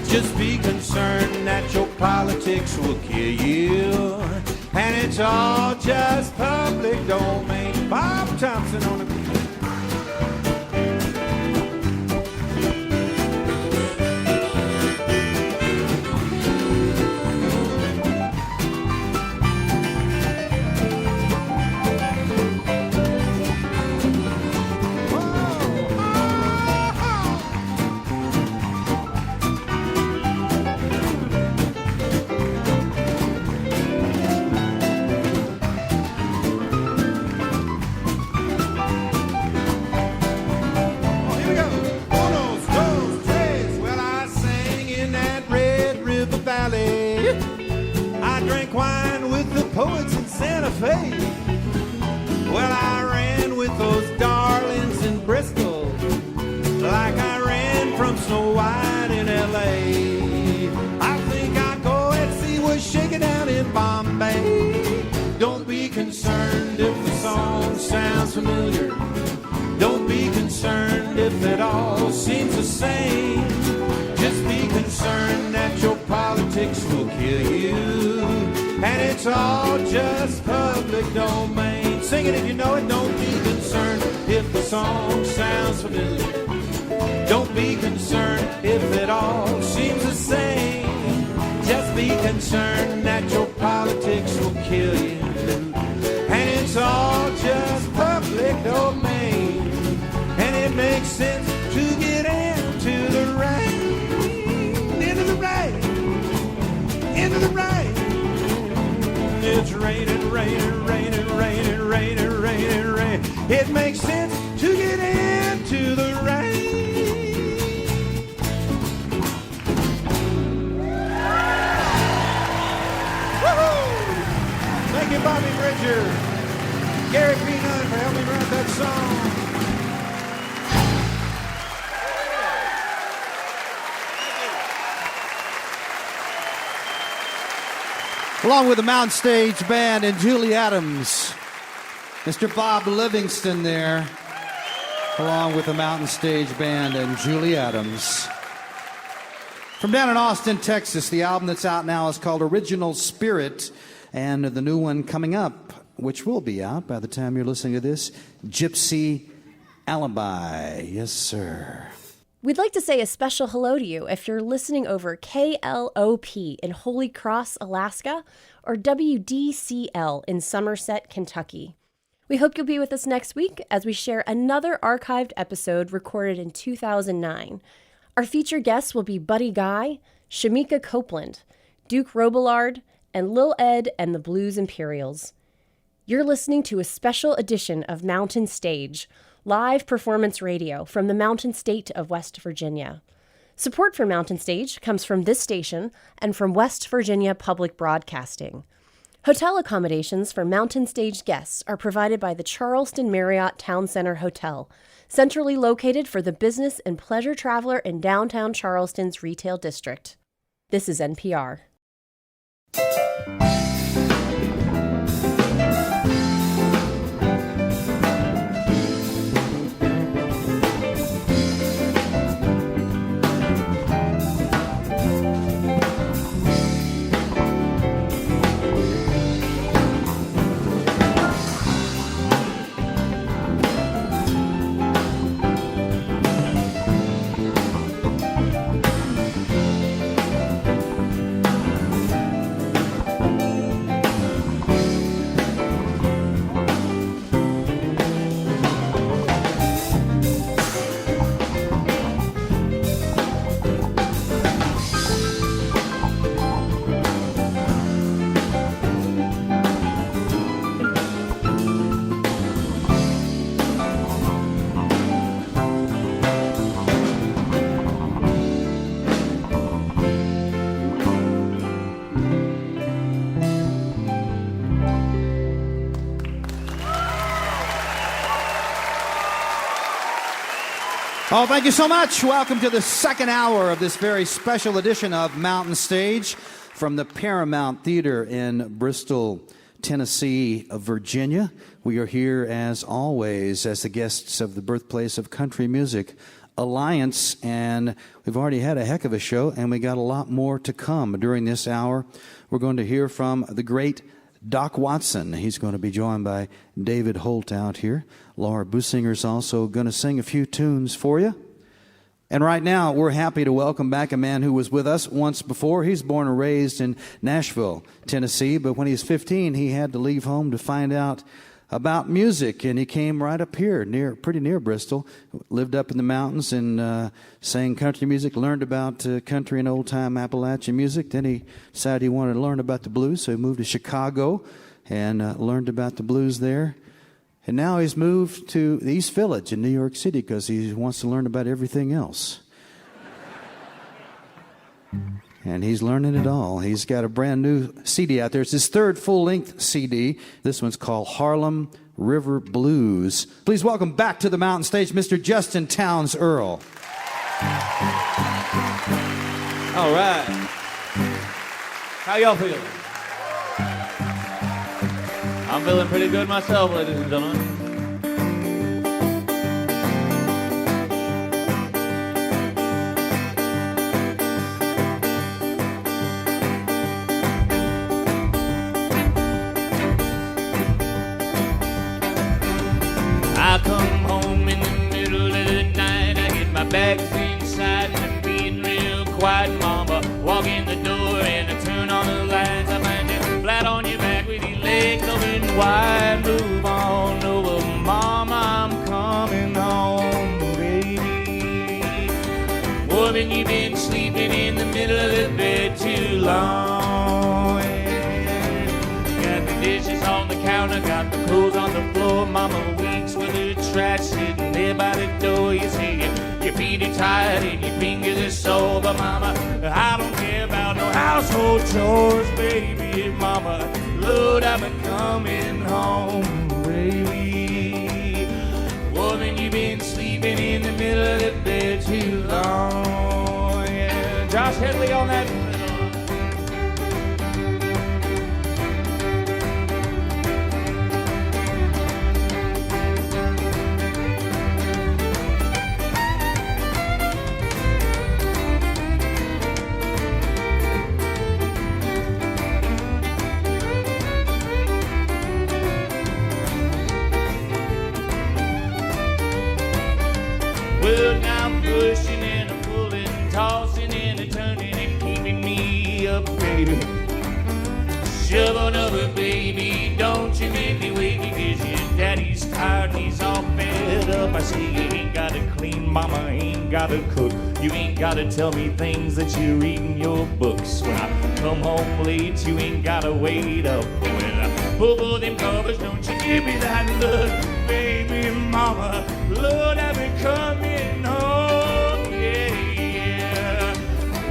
Just be concerned that your politics will kill you. And it's all just public domain. Bob Thompson on the... Poets in Santa Fe. Well, I ran with those darlings in Bristol, like I ran from Snow White in L.A. I think I'll go and see what's shaking down in Bombay. Don't be concerned if the song sounds familiar. Don't be concerned if it all seems the same. Just be concerned that your politics will kill you. And it's all just public domain. Sing it if you know it. Don't be concerned if the song sounds familiar. Don't be concerned if it all seems the same. Just be concerned that your politics will kill you. And it's all just public domain. And it makes sense to get into the rain. Into the rain. Into the rain. It's raining, raining, raining, raining, raining, raining, rain. It makes sense to get into the rain. Woo-hoo! Thank you, Bobby Bridger. Gary P. Nunn for helping me write that song. Along with the Mountain Stage Band and Julie Adams. Mr. Bob Livingston there, along with the Mountain Stage Band and Julie Adams. From down in Austin, Texas, the album that's out now is called Original Spirit, and the new one coming up, which will be out by the time you're listening to this, Gypsy Alibi. Yes, sir. We'd like to say a special hello to you if you're listening over KLOP in Holy Cross, Alaska, or WDCL in Somerset, Kentucky. We hope you'll be with us next week as we share another archived episode recorded in 2009. Our featured guests will be Buddy Guy, Shamika Copeland, Duke Robillard, and Lil Ed and the Blues Imperials. You're listening to a special edition of Mountain Stage, live performance radio from the Mountain State of West Virginia. Support for Mountain Stage comes from this station and from West Virginia Public Broadcasting. Hotel accommodations for Mountain Stage guests are provided by the Charleston Marriott Town Center Hotel, centrally located for the business and pleasure traveler in downtown Charleston's retail district. This is NPR. Oh, thank you so much. Welcome to the second hour of this very special edition of Mountain Stage from the Paramount Theater in Bristol, Tennessee, Virginia. We are here, as always, as the guests of the birthplace of country music, Alliance, and we've already had a heck of a show, and we got a lot more to come during this hour. We're going to hear from the great Doc Watson. He's going to be joined by David Holt out here. Laura Boosinger's also going to sing a few tunes for you. And right now, we're happy to welcome back a man who was with us once before. He's born and raised in Nashville, Tennessee, but when he was 15, he had to leave home to find out about music, and he came right up here, pretty near Bristol, lived up in the mountains and sang country music, learned about country and old-time Appalachian music. Then he decided he wanted to learn about the blues, so he moved to Chicago and learned about the blues there. And now he's moved to the East Village in New York City because he wants to learn about everything else. And he's learning it all. He's got a brand new CD out there. It's his third full-length CD. This one's called Harlem River Blues. Please welcome back to the Mountain Stage, Mr. Justin Townes Earle. All right. How y'all feeling? I'm feeling pretty good myself, ladies and gentlemen. I come home in the middle of the night. I get my bags inside and I'm being real quiet. Mama walk in the door and I turn on the lights. I find you flat on your back with your legs open wide. Move on over, Mama, I'm coming home, baby. Woman, you've been sleeping in the middle of the bed too long. Got the dishes on the counter, got the clothes on the floor. Mama weeks with her trash sitting there by the door. You see your feet are tired and your fingers are sore. But Mama, I don't care about no household chores, baby. Mama, Lord, I've been coming home, baby. Woman, you've been sleeping in the middle of the bed too long. Yeah. Josh Headley on that. baby. Shove on over, baby, don't you make me wait, because your daddy's tired and he's all fed up. I say you ain't gotta clean, mama ain't gotta cook. You ain't gotta tell me things that you read in your books. When I come home late, you ain't gotta wait up. When I pull for them covers, don't you give me that look, baby, mama. Lord, I've been coming home, yeah.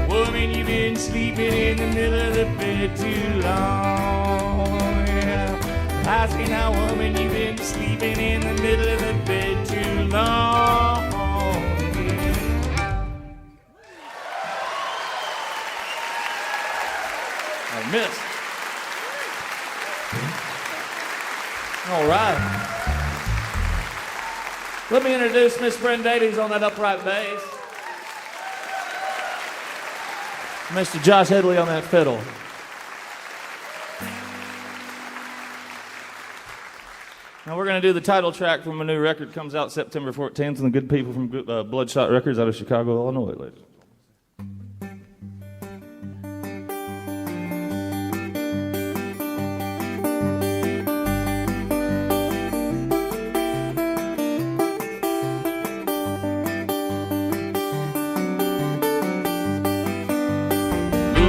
Woman, you've been sleeping in the middle of the bed too long, yeah. I say now, woman, you've been sleeping in the middle of the bed too long, yeah. I missed. All right. Let me introduce Miss Bryn Davies on that upright bass. Mr. Josh Headley on that fiddle. Now we're going to do the title track from a new record. Comes out September 14th, and the good people from Bloodshot Records out of Chicago, Illinois, ladies.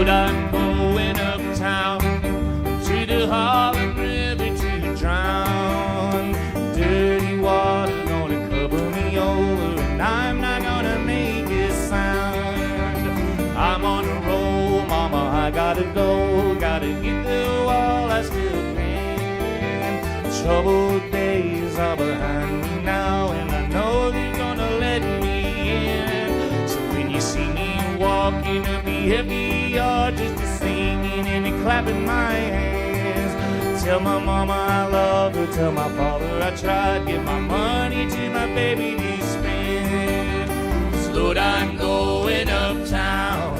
I'm going uptown to the Harlem River to drown. Dirty water gonna cover me over, and I'm not gonna make a sound. I'm on a roll, mama, I gotta go. Gotta get the wall I still can. Troubled days are behind me now, and I know they're gonna let me in. So when you see me walking up the heavy yard, just a singing and a clapping my hands. Tell my mama I love her, tell my father I tried. Give my money to my baby to spend. 'Cause Lord, I'm going uptown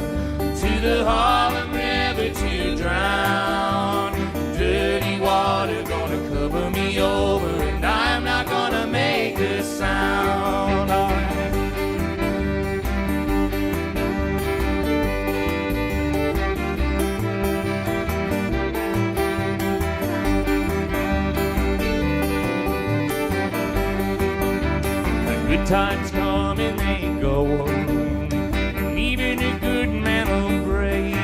to the Harlem River to drown. Dirty water gonna cover me over, and I'm not gonna make a sound. Good times come and they go, and even a good man will break.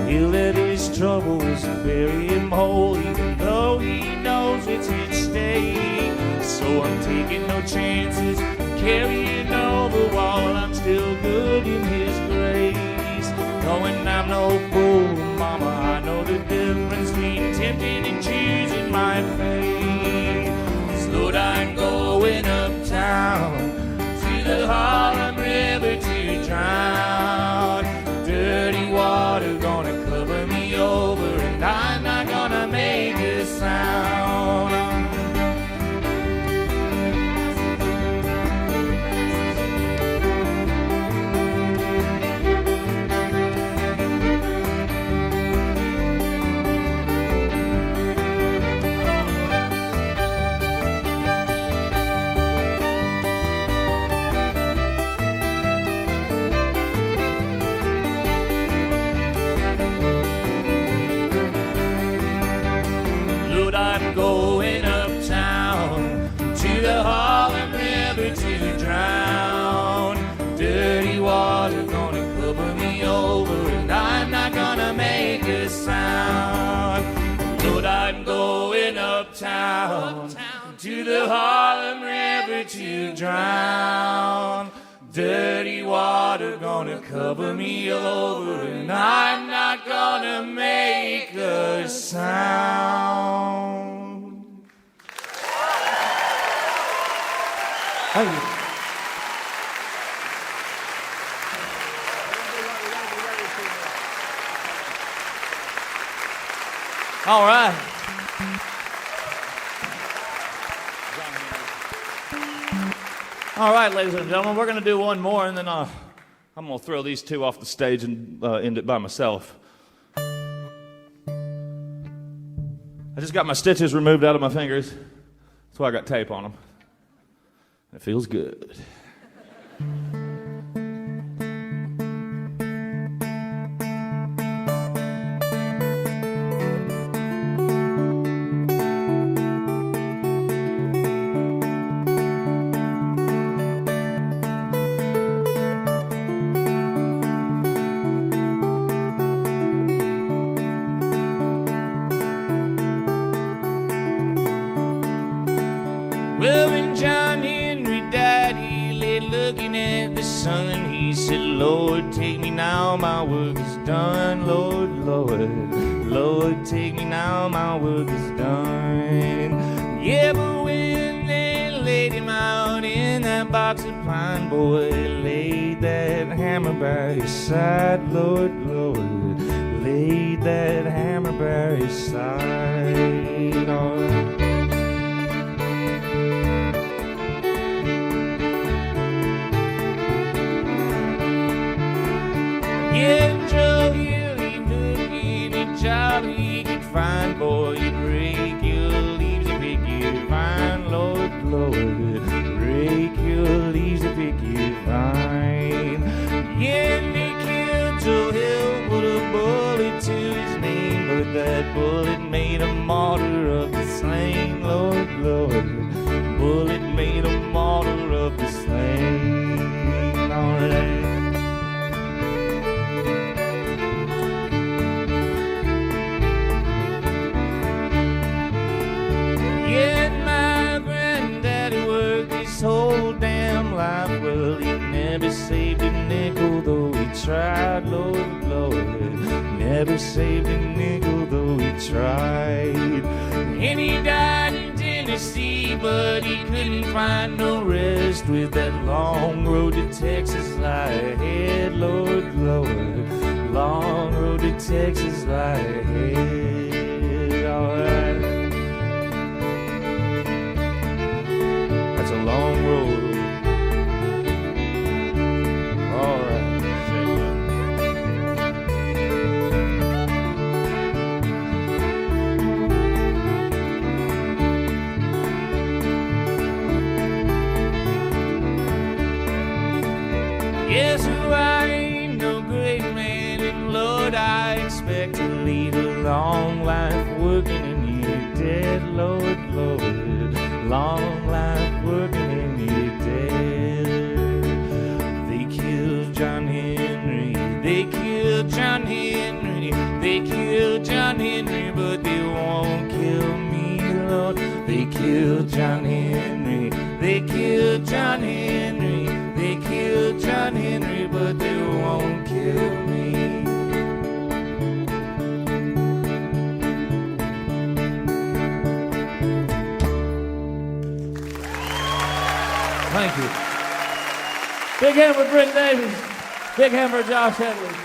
He'll let his troubles bury him whole, even though he knows it's at stake. So I'm taking no chances, carrying over while I'm still good in his grace. Knowing I'm no fool, mama, I know the difference between tempting and choosing my fate. Lord, I'm going uptown to the Harlem River to drown. Dirty water gonna cover me over, and I'm not gonna make a sound. I'm going uptown to the Harlem River to drown. Dirty water gonna cover me over, and I'm not gonna make a sound. Lord, I'm going uptown to the Harlem River to drown. Dirty water gonna cover me over, and I'm not gonna make a sound. Thank you. All right. All right, ladies and gentlemen, we're going to do one more, and then I'm going to throw these two off the stage and end it by myself. I just got my stitches removed out of my fingers. That's why I got tape on them. It feels good. Well, when John Henry died, he lay looking at the sun. He said, Lord, take me now, my work is done. Lord, Lord, Lord, take me now, my work is done. Yeah, but when they laid him out in that box of pine, boy, laid that hammer by his side. Lord, Lord, laid that hammer by his side. Oh. Yeah, Joe Hill, he knew any job he could find. Boy, you'd rake your leaves and pick your vine. Lord, Lord, rake your leaves and pick your vine. Yeah, and they killed Joe Hill, put a bullet to his name, but that bullet made a martyr of the slain. Lord, Lord, bullet made a martyr of the slain. All right. Whole damn life, well, he never saved a nickel, though he tried. Lord, Lord, never saved a nickel, though he tried. And he died in Tennessee, but he couldn't find no rest, with that long road to Texas lie ahead. Lord, Lord, long road to Texas lie ahead. All right. A long road. All right. Yes, I ain't no great man, and Lord, I expect to lead a long life working in your dead. Lord, Lord, long life working in your dead. They killed John Henry, they killed John Henry, they killed John Henry, but they won't kill me, Lord. They killed John Henry, they killed John Henry, they killed John Henry, but they won't kill me. Thank you. Big hand for Brent Davies. Big hand for Josh Edwards.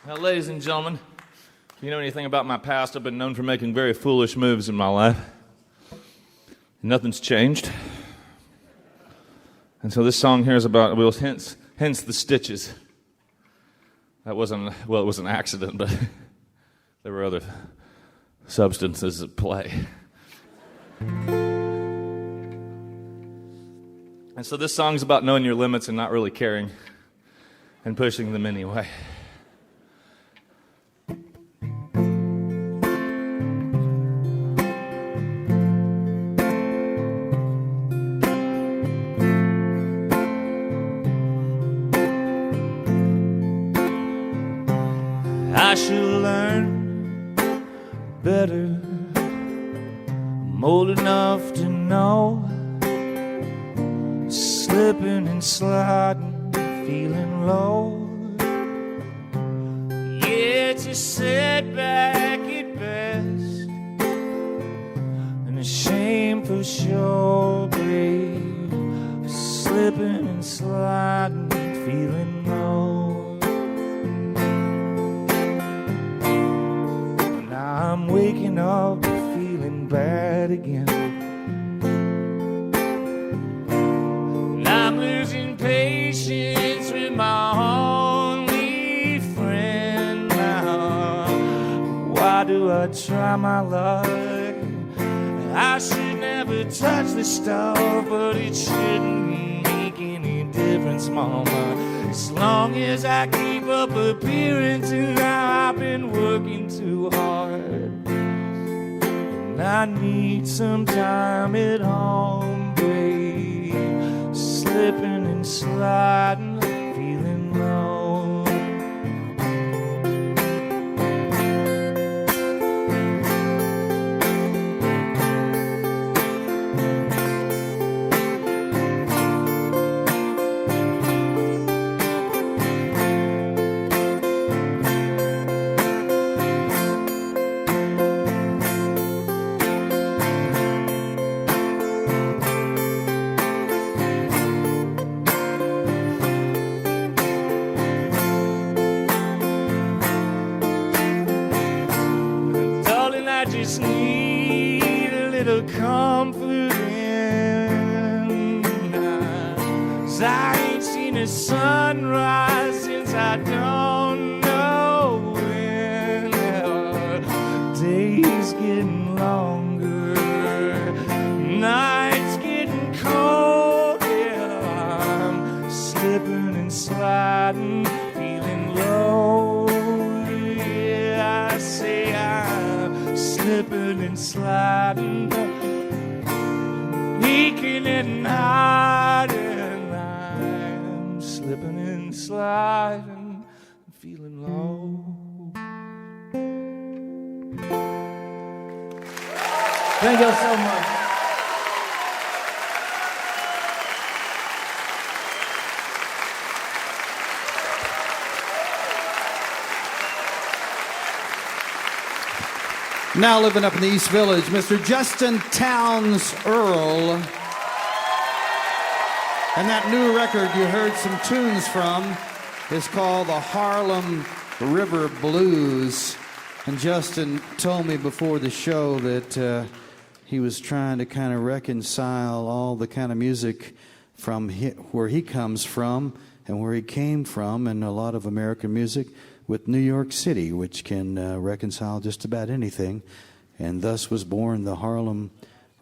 Now, ladies and gentlemen, if you know anything about my past, I've been known for making very foolish moves in my life. Nothing's changed. And so this song here is about, well, hence the stitches. That wasn't, well, it was an accident, but there were other substances at play. And so this song's about knowing your limits and not really caring and pushing them anyway. I should learn better. I'm old enough to know, slipping and sliding, feeling low. Yeah, it's a setback at best, and a shame for sure, babe. Slipping and sliding, feeling low. I'm waking up feeling bad again. And I'm losing patience with my only friend now. Why do I try my luck? I should never touch this stuff, but it shouldn't make any difference, mama. As long as I keep up appearances, now I've been working too hard. And I need some time at home, babe. Slipping and and sliding, feeling low. I just need a little comfort in. 'Cause I ain't seen a sunrise since I don't know when. Days getting longer, nights getting cold. Yeah, I'm slipping and sliding, feeling low. Yeah, I say I'm slipping and sliding, leaking and hiding. I'm slipping and sliding, feeling low. Thank you so much. Now living up in the East Village, Mr. Justin Townes Earle. And that new record you heard some tunes from is called the Harlem River Blues. And Justin told me before the show that he was trying to kind of reconcile all the kind of music from where he comes from and where he came from, and a lot of American music, with New York City, which can reconcile just about anything. And thus was born the Harlem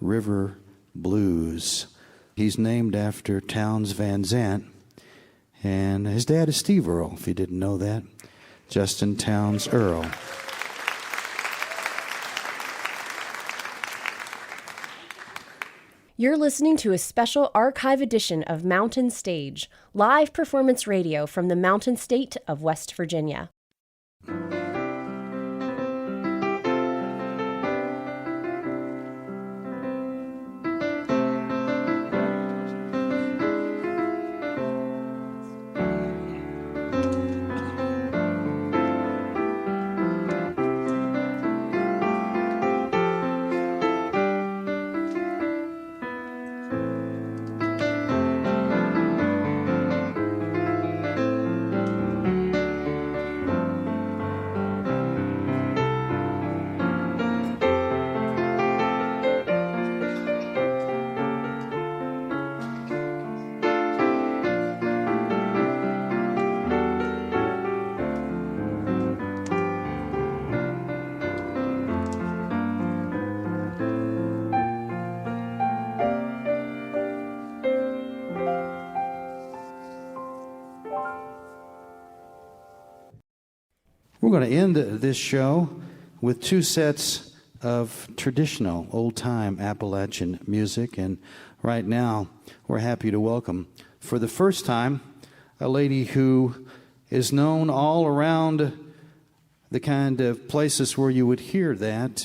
River Blues. He's named after Townes Van Zandt, and his dad is Steve Earle, if you didn't know that. Justin Townes Earle. You're listening to a special archive edition of Mountain Stage, live performance radio from the Mountain State of West Virginia. We're going to end this show with two sets of traditional old-time Appalachian music. And right now, we're happy to welcome, for the first time, a lady who is known all around the kind of places where you would hear that,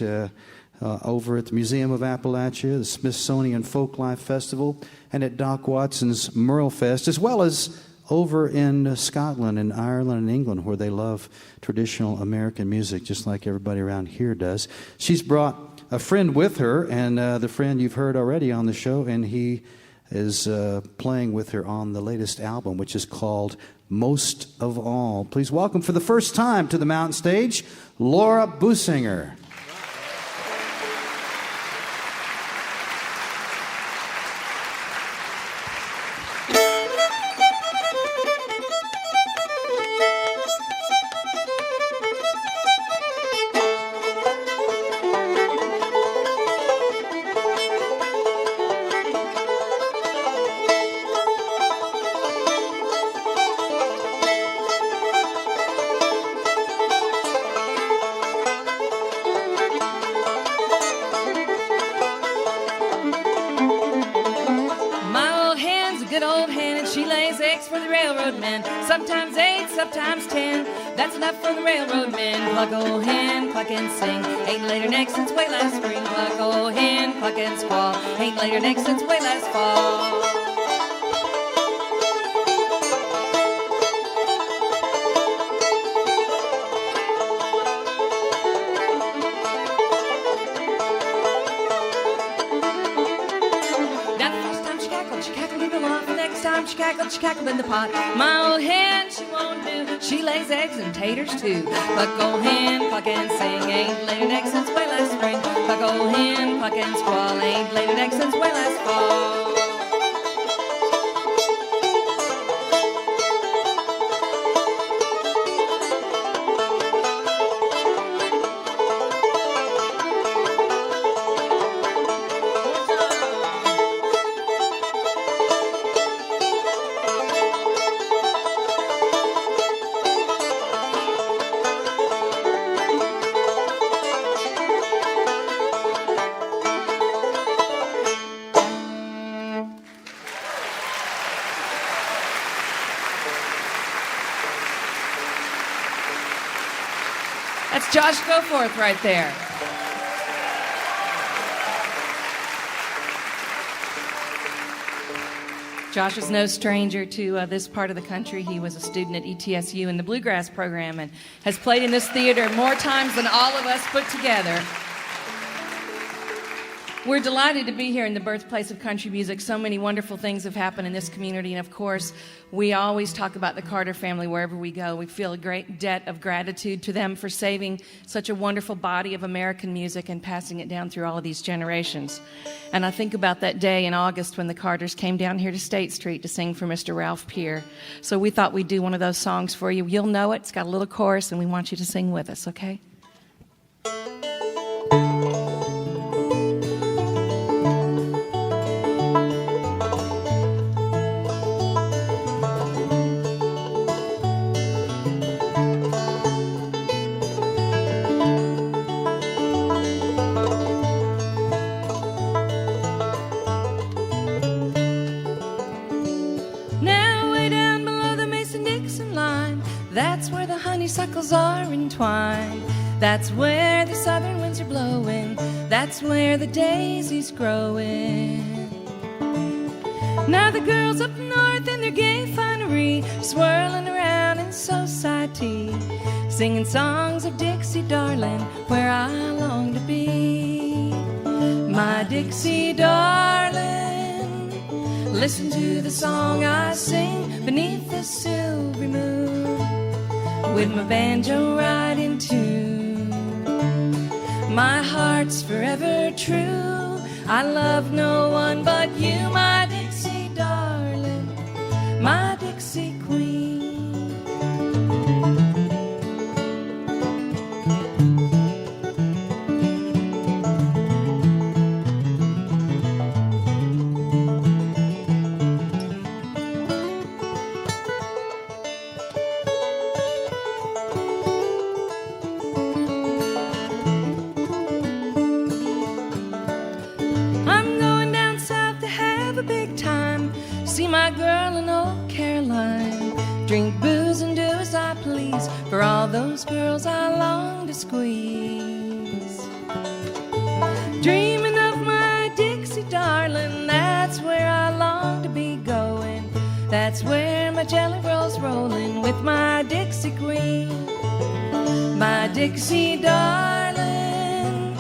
over at the Museum of Appalachia, the Smithsonian Folklife Festival, and at Doc Watson's Merle Fest, as well as over in Scotland and Ireland and England, where they love traditional American music, just like everybody around here does. She's brought a friend with her, and the friend you've heard already on the show, and he is playing with her on the latest album, which is called Most of All. Please welcome for the first time to the Mountain Stage, Laura Boosinger. that's for the railroad men. Sometimes 8, sometimes 10. That's enough for the railroad men. Cluck, old hen, cluck and sing. Ain't laid her neck since way last spring. Cluck, old hen, cluck and squall. Ain't laid her neck since way last fall. She cackled in the pot. My old hen, she won't do. She lays eggs and taters too. Cluck, old hen, cluck and sing. Ain't laid an egg since way last spring. Cluck, old hen, cluck and squall. Ain't laid an egg since way last fall. That's Josh Goforth right there. Josh is no stranger to this part of the country. He was a student at ETSU in the Bluegrass program and has played in this theater more times than all of us put together. We're delighted to be here in the birthplace of country music. So many wonderful things have happened in this community, and of course, we always talk about the Carter family wherever we go. We feel a great debt of gratitude to them for saving such a wonderful body of American music and passing it down through all of these generations. And I think about that day in August when the Carters came down here to State Street to sing for Mr. Ralph Peer. So we thought we'd do one of those songs for you. You'll know it. It's got a little chorus, and we want you to sing with us, okay? That's where the honeysuckles are entwined. That's where the southern winds are blowing. That's where the daisies growing. Now the girls up north in their gay finery, swirling around in society, singing songs of Dixie, darling, where I long to be. My Dixie, darling, listen to the song I sing beneath the silvery moon, with my banjo right in tune. My heart's forever true. I love no one but you, my Dixie darling, my Dixie queen. My girl in old Caroline, drink booze and do as I please, for all those girls I long to squeeze. Dreaming of my Dixie darling, that's where I long to be going. That's where my jelly roll's rolling with my Dixie queen. My Dixie darling,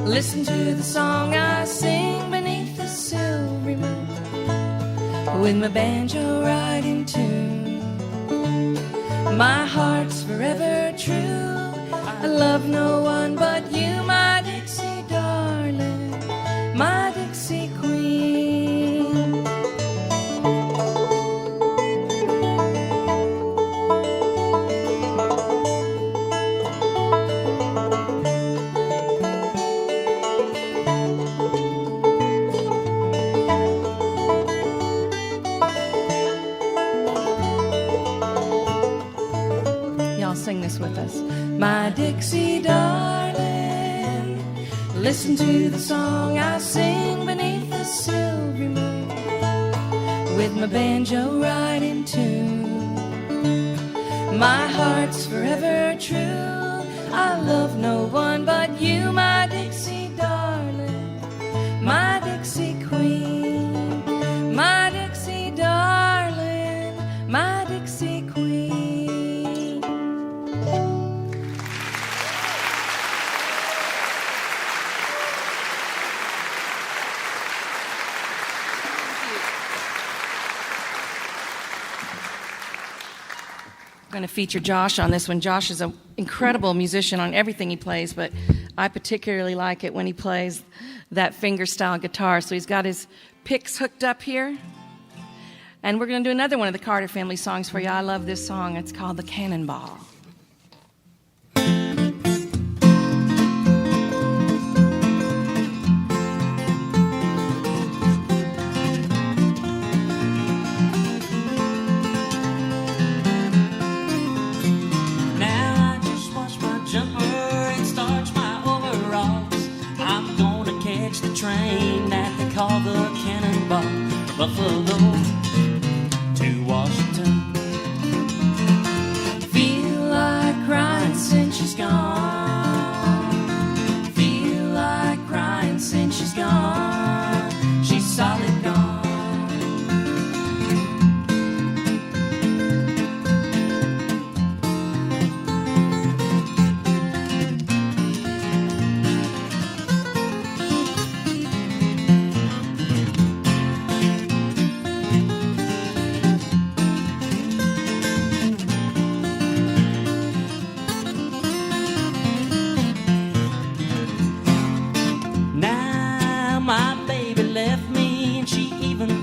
listen to the song I sing beneath the silvery moon, with my banjo right in tune. My heart's forever true. I love no one but you, my Dixie darling, my Dixie queen. Sing this with us. My Dixie darling, listen to the song I sing beneath the silvery moon, with with my banjo right in tune. My heart's forever true. I love no one but you, my Dixie darling, my Dixie queen, my Dixie darling, my Dixie queen. I'm going to feature Josh on this one. Josh is an incredible musician on everything he plays, but I particularly like it when he plays that finger-style guitar. So he's got his picks hooked up here. And we're going to do another one of the Carter family songs for you. I love this song. It's called The Cannonball. Train that they call the Cannonball from Buffalo to Washington. Feel like crying since she's gone. Feel like crying since she's gone. She's solid gone.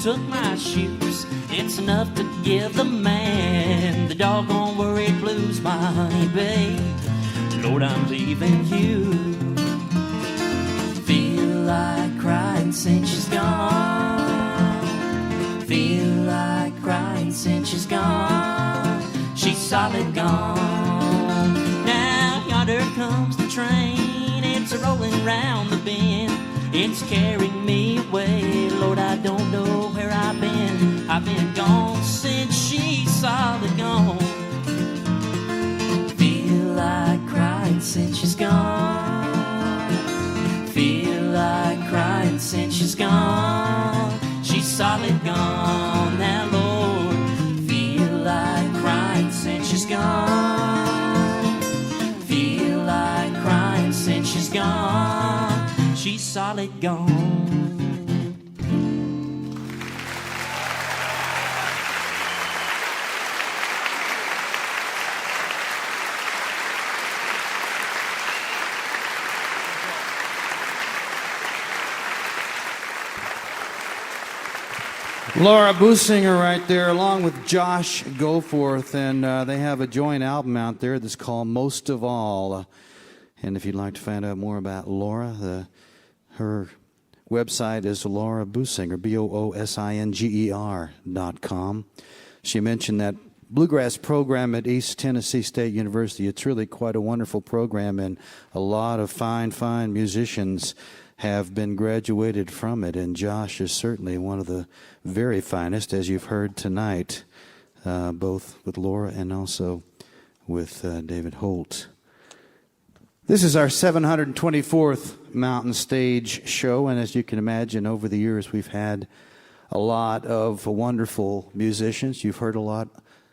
Took my shoes. It's enough to give the man the doggone worried blues, my honey babe. Lord, I'm leaving you. Feel like crying since she's gone. Feel like crying since she's gone. She's solid gone. Now yonder comes the train. It's rolling round the bend. It's carrying me away. Lord, I don't know where I've been. I've been gone since she's solid gone. Feel like crying since she's gone. Feel like crying since she's gone. She's solid gone. Now, Lord, feel like crying since she's gone. Feel like crying since she's gone. She's solid gone. Laura Boosinger right there, along with Josh Goforth, and they have a joint album out there that's called Most of All. And if you'd like to find out more about Laura, her website is Laura Boosinger, BOOSINGER.com. She mentioned that bluegrass program at East Tennessee State University. It's really quite a wonderful program, and a lot of fine musicians have been graduated from it, and Josh is certainly one of the very finest, as you've heard tonight, both with Laura and also with David Holt. This is our 724th Mountain Stage show, and as you can imagine, over the years we've had a lot of wonderful musicians. You've heard a lot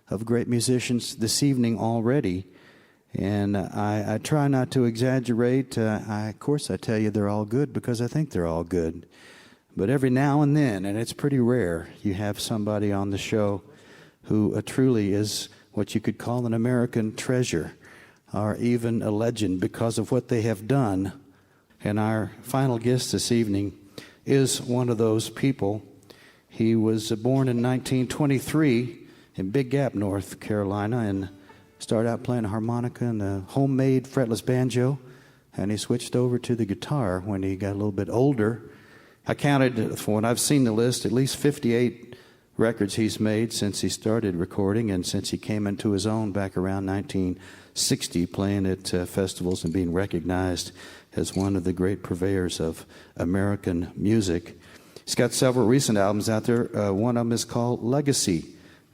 of great musicians this evening already, and I try not to exaggerate. Of course, I tell you they're all good because I think they're all good. But every now and then, and it's pretty rare, you have somebody on the show who truly is what you could call an American treasure, or even a legend because of what they have done. And our final guest this evening is one of those people. He was born in 1923 in Big Gap, North Carolina, and started out playing a harmonica and a homemade fretless banjo, and he switched over to the guitar when he got a little bit older. I counted, from when I've seen the list, at least 58 records he's made since he started recording and since he came into his own back around 1960, playing at festivals and being recognized as one of the great purveyors of American music. He's got several recent albums out there. One of them is called Legacy,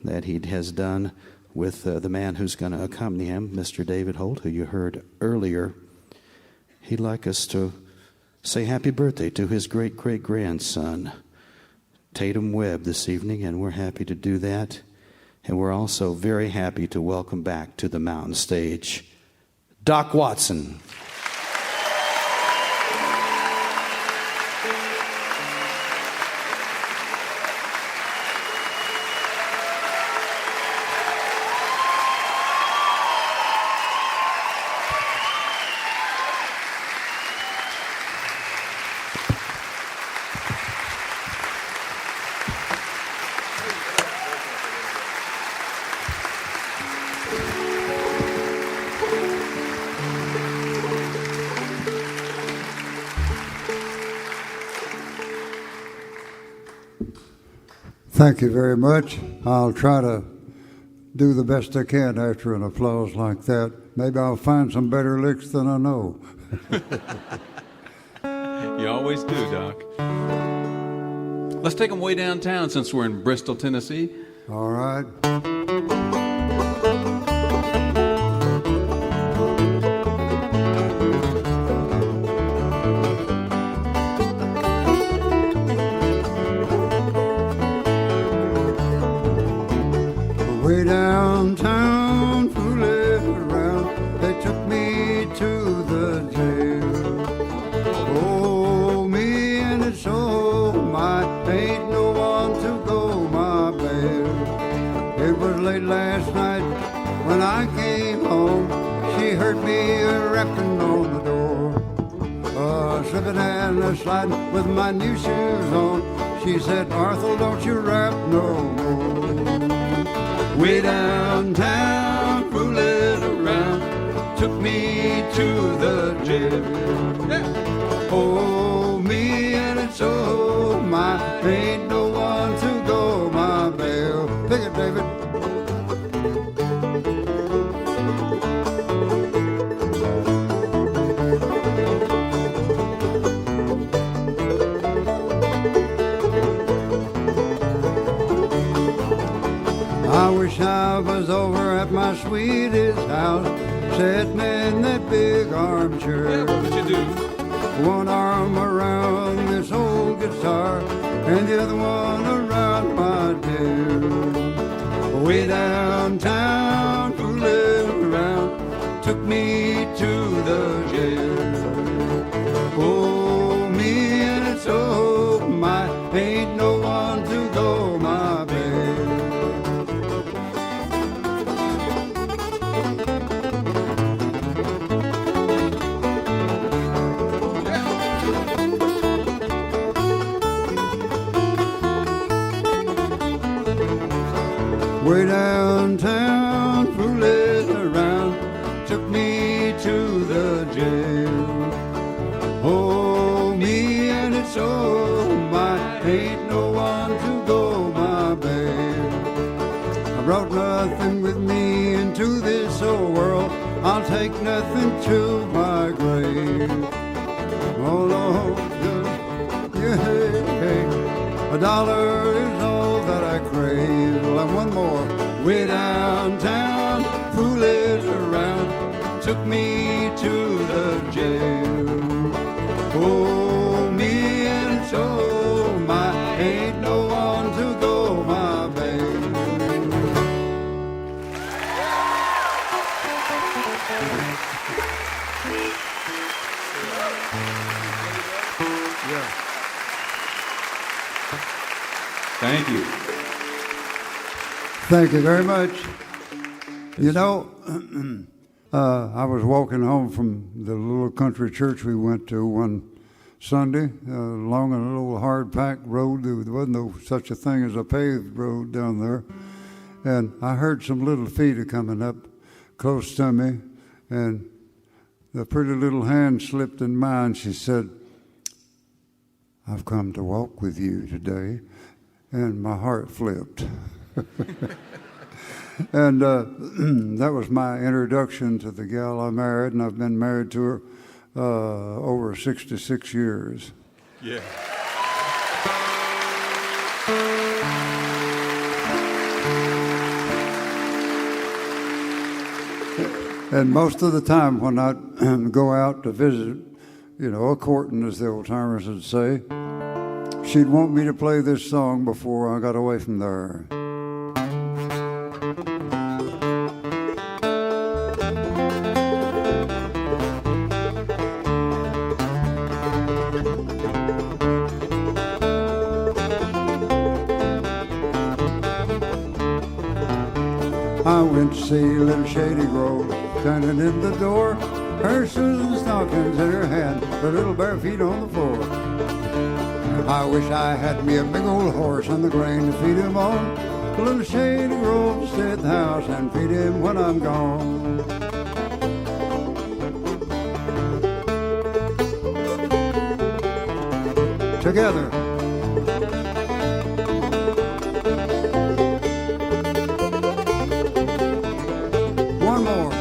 that he has done with the man who's going to accompany him, Mr. David Holt, who you heard earlier. He'd like us to say happy birthday to his great-great-grandson, Tatum Webb, this evening, and we're happy to do that. And we're also very happy to welcome back to the mountain stage Doc Watson. Thank you very much. I'll try to do the best I can after an applause like that. Maybe I'll find some better licks than I know. You always do, Doc. Let's take them way downtown since we're in Bristol, Tennessee. All right. Way downtown, fooling around, they took me to the jail. Oh, me and it's oh my, ain't no one to go my bail. It was late last night when I came home. She heard me rapping on the door, slipping and sliding with my new shoes on. She said, Arthur, don't you rap no more. Way downtown, fooling around, took me to the jail. Yeah. Oh, me and it's oh my, ain't no one to go my bail. Pick it, David. I wish I was over at my sweetest house, sitting in that big armchair. Yeah, what would you do? One arm around this old guitar, and the other one around my dear. Way downtown, fooling around, took me to the jail. Oh, me and it's oh my, ain't no one to go my bail. Way downtown, fooling around, took me to the jail. Oh, me and it's oh my, ain't no one to go my bail. I brought nothing with me into this old world, I'll take nothing to my grave. Oh Lord, yeah, $1 is all that I crave. Well, and one more. Way downtown, fooling around, took me to the jail. Oh, me and it's oh my, ain't no one to go my bail. Yeah. Thank you. Thank you very much. You know, I was walking home from the little country church we went to one Sunday along a little hard-packed road. There wasn't no such a thing as a paved road down there. And I heard some little feet coming up close to me, and the pretty little hand slipped in mine. She said, I've come to walk with you today. And my heart flipped. And that was my introduction to the gal I married, and I've been married to her over 66 years. Yeah. And most of the time when I'd go out to visit, a courting, as the old timers would say, she'd want me to play this song before I got away from there. I went to see little Shady Grove, standing in the door, her shoes and stockings in her hand, her little bare feet on the floor. I wish I had me a big old horse and the grain to feed him on. A little Shady Grove to stay at the house and feed him when I'm gone. Together. One more.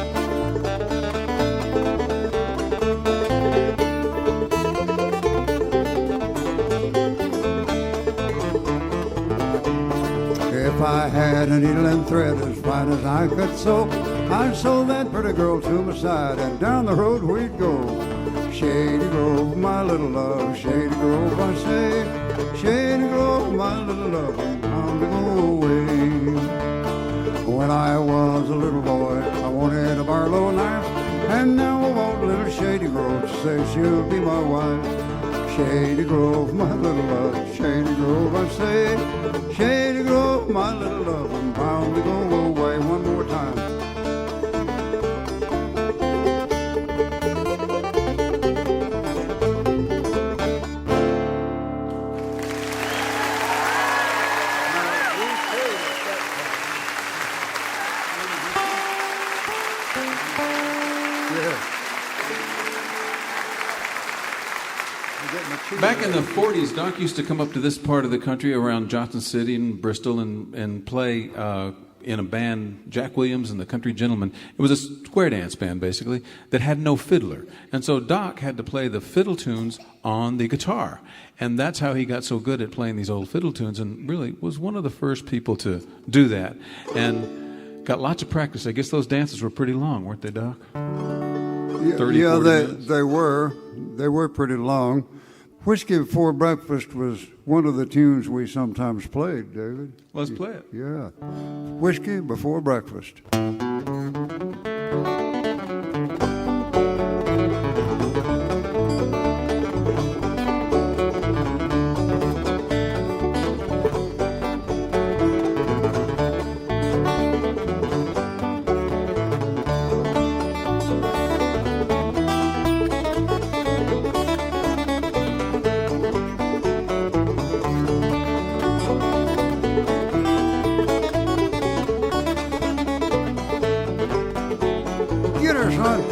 If I had a needle and thread as fine as I could sew, I'd sew that pretty girl to my side, and down the road we'd go. Shady Grove, my little love, Shady Grove, I say. Shady Grove, my little love, I'm bound to go away. When I was a little boy, I wanted a Barlow knife, and now I want little Shady Grove to say she'll be my wife. Shady Grove, my little love, Shady Grove, I say. Shady Grove, my little love, I'm bound to go away. One more time. Back in the 40s, Doc used to come up to this part of the country around Johnson City and Bristol and play in a band, Jack Williams and the Country Gentlemen. It was a square dance band, basically, that had no fiddler. And so Doc had to play the fiddle tunes on the guitar. And that's how he got so good at playing these old fiddle tunes, and really was one of the first people to do that. And got lots of practice. I guess those dances were pretty long, weren't they, Doc? 30, yeah, 40 minutes? they were. They were pretty long. Whiskey Before Breakfast was one of the tunes we sometimes played, David. Let's play it. Yeah. Whiskey Before Breakfast. Get her, son.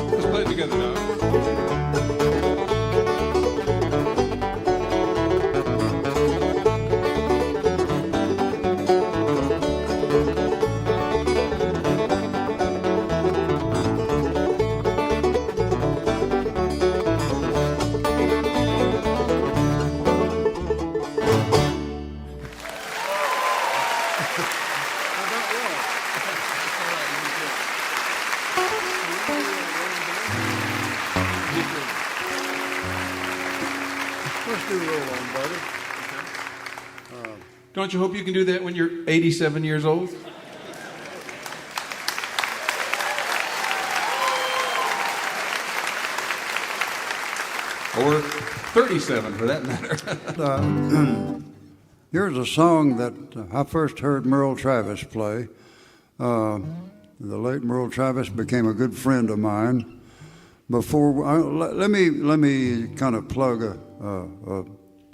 Let's play it together, Doc. Let's do roll on, buddy. Don't you hope you can do that when you're 87 years old? Or 37, for that matter. Here's a song that I first heard Merle Travis play. The late Merle Travis became a good friend of mine. Let me kind of plug a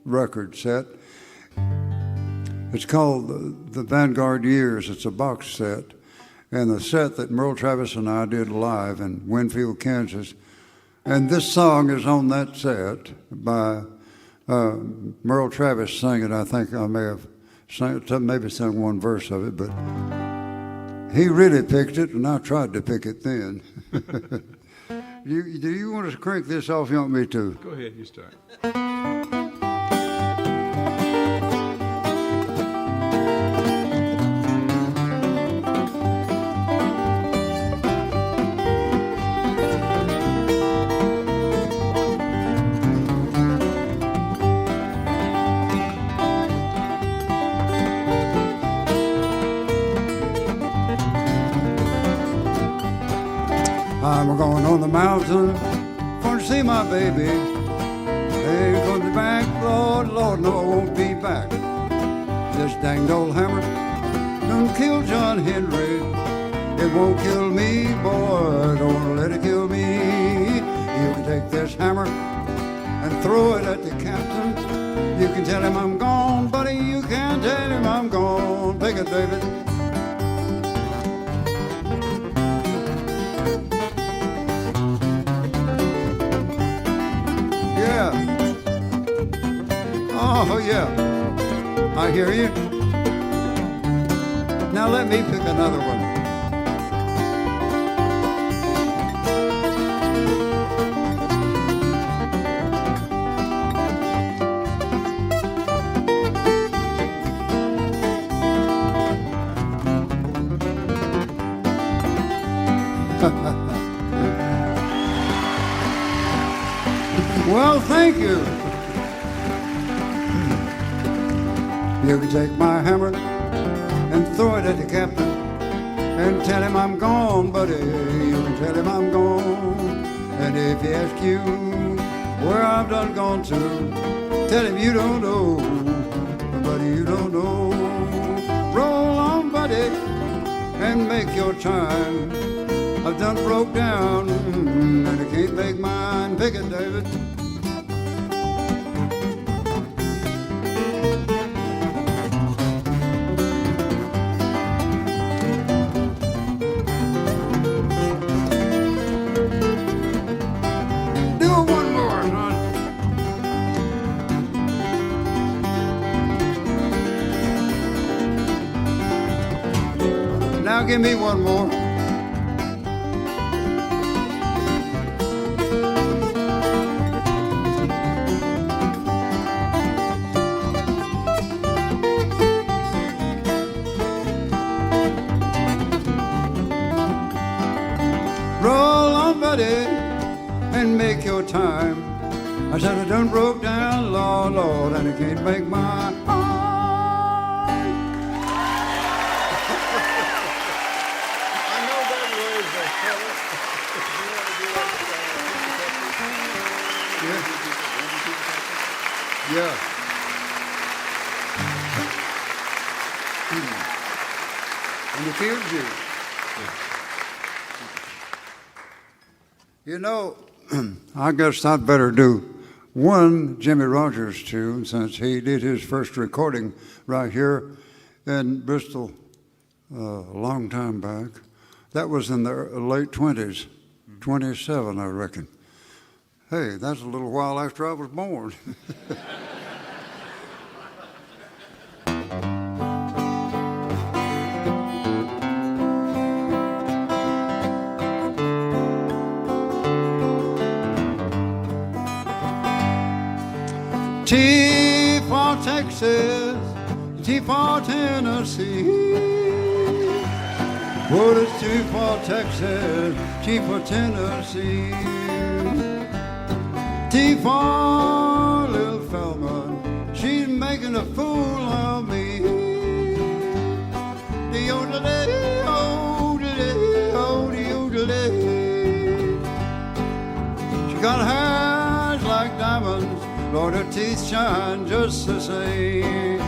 record set. It's called the Vanguard Years. It's a box set, and the set that Merle Travis and I did live in Winfield, Kansas. And this song is on that set by Merle Travis sang it. I think I may have sung one verse of it, but he really picked it, and I tried to pick it then. Do you want to crank this off? You want me to? Go ahead, you start. I'm going on the mountain for to see my baby. Ain't going to be back, Lord, Lord, no, I won't be back. This danged old hammer done killed John Henry. It won't kill me, boy, don't let it kill me. You can take this hammer and throw it at the captain. You can tell him I'm gone, buddy, you can't tell him I'm gone. Take it, David. Oh, yeah. I hear you. Now let me pick another one. Well, thank you. You can take my hammer and throw it at the captain and tell him I'm gone, buddy. You can tell him I'm gone. And if he asks you where I've done gone to, tell him you don't know, buddy, you don't know. Roll on, buddy, and make your time. I've done broke down and I can't make mine. Pick it, David. Now give me one more. Roll on, buddy, and make your time. I said I done broke down, Lord, Lord, and I can't make my Yeah. And it feels you. You know, I guess I'd better do one Jimmy Rogers tune since he did his first recording right here in Bristol a long time back. That was in the late 20s, 27, I reckon. Hey, that's a little while after I was born. T for Texas, T for Tennessee. What is T for Texas, T for Tennessee? T for little Feldman, she's making a fool of me. The odelay, odelay, odelay. She got eyes like diamonds, Lord, her teeth shine just the same.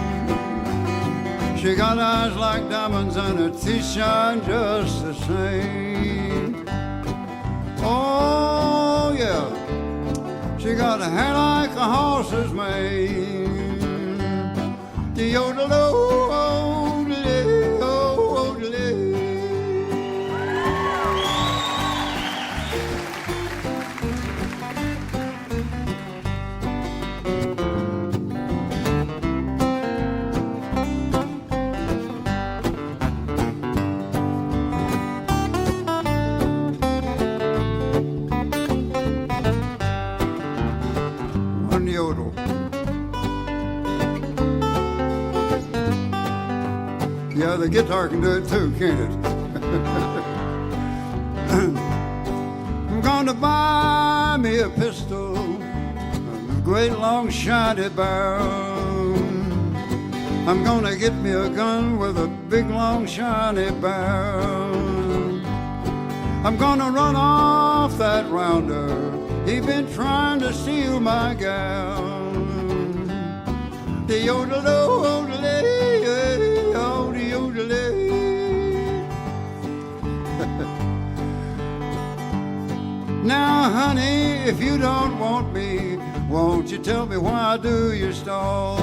She got eyes like diamonds and her teeth shine just the same. Oh, yeah. She got a hair like a horse's mane. The yodel-o, odelay, oh, odelay. Yeah, the guitar can do it too, can't it? I'm gonna buy me a pistol, a great long shiny barrel. I'm gonna get me a gun with a big long shiny barrel. I'm gonna run off that rounder. He been trying to steal my gal. The yodel-o, oh, the yodel-o. Now, honey, if you don't want me, won't you tell me why do you stall?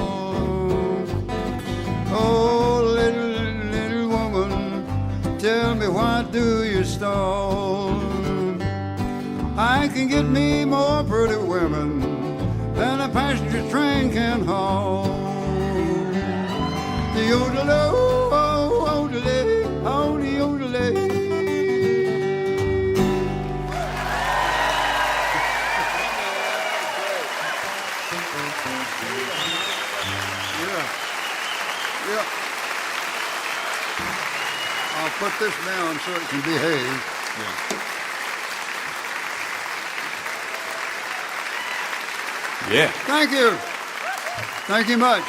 Oh, little woman, tell me why do you stall? I can get me more pretty women than a passenger train can haul. The yodel-o, oh, the yodel-o. Yeah. I'll put this down so it can behave. Yeah. Yeah. Thank you. Thank you much.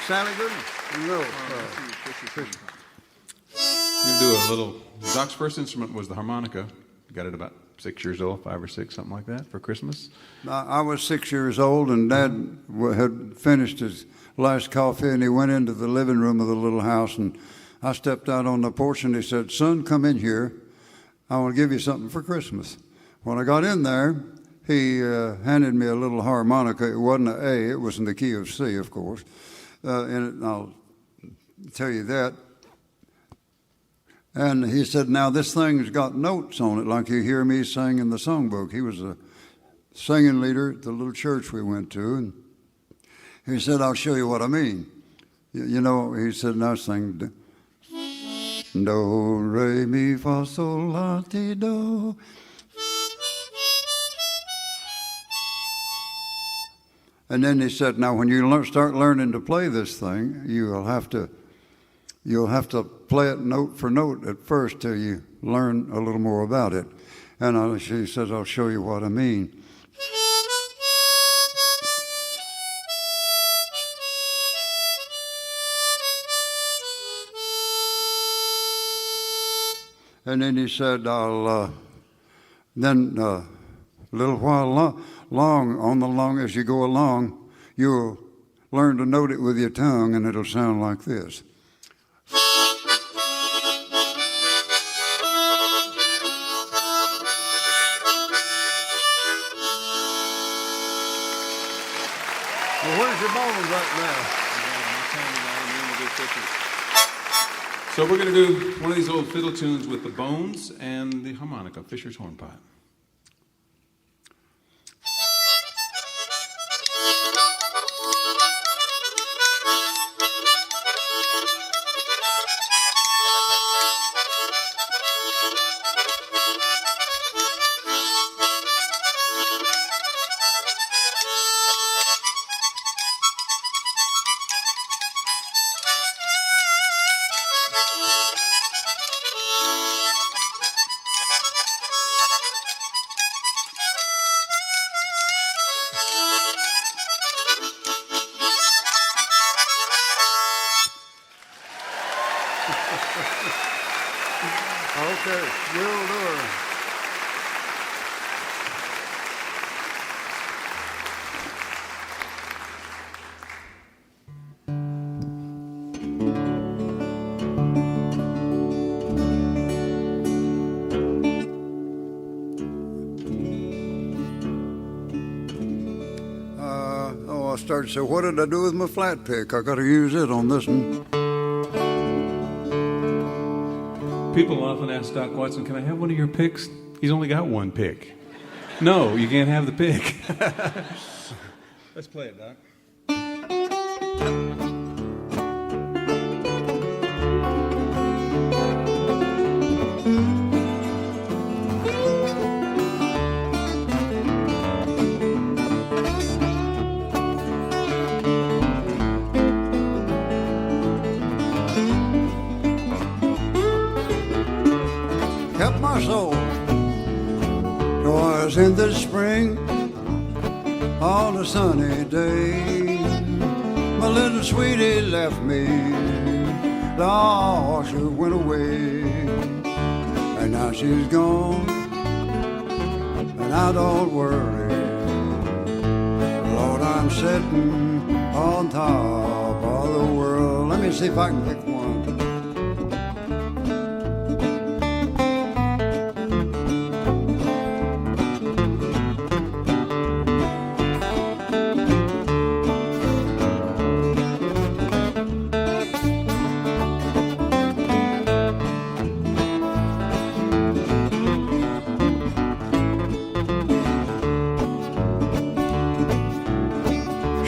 Sally Goodman? No. You do a little. Doc's first instrument was the harmonica. You got it about 6 years old, 5 or 6, something like that, for Christmas. I was 6 years old, and Dad had finished his last coffee, and he went into the living room of the little house, and I stepped out on the porch, and he said, "Son, come in here. I want to give you something for Christmas." When I got in there, he handed me a little harmonica. It wasn't an A. It was in the key of C, of course. And I'll tell you that. And he said, "Now this thing's got notes on it, like you hear me sing in the songbook." He was a singing leader at the little church we went to. And he said, "I'll show you what I mean." You know, he said, "Now sing do, re, mi, fa, sol, la, ti, do." And then he said, "Now when you start learning to play this thing, you'll have to play it note for note at first till you learn a little more about it." And she says, "I'll show you what I mean." And then he said, "I'll then a little while long as you go along, you'll learn to note it with your tongue, and it'll sound like this." Well, where's your bones right now? So we're going to do one of these old fiddle tunes with the bones and the harmonica, Fisher's hornpipe. Okay, we'll do it. I started to say, what did I do with my flat pick? I got to use it on this one. People often ask Doc Watson, "Can I have one of your picks?" He's only got one pick. No, you can't have the pick. Let's play it, Doc. my soul. It was in the spring on a sunny day. My little sweetie left me. Lord, she went away. And now she's gone. And I don't worry. Lord, I'm sitting on top of the world. Let me see if I can pick one.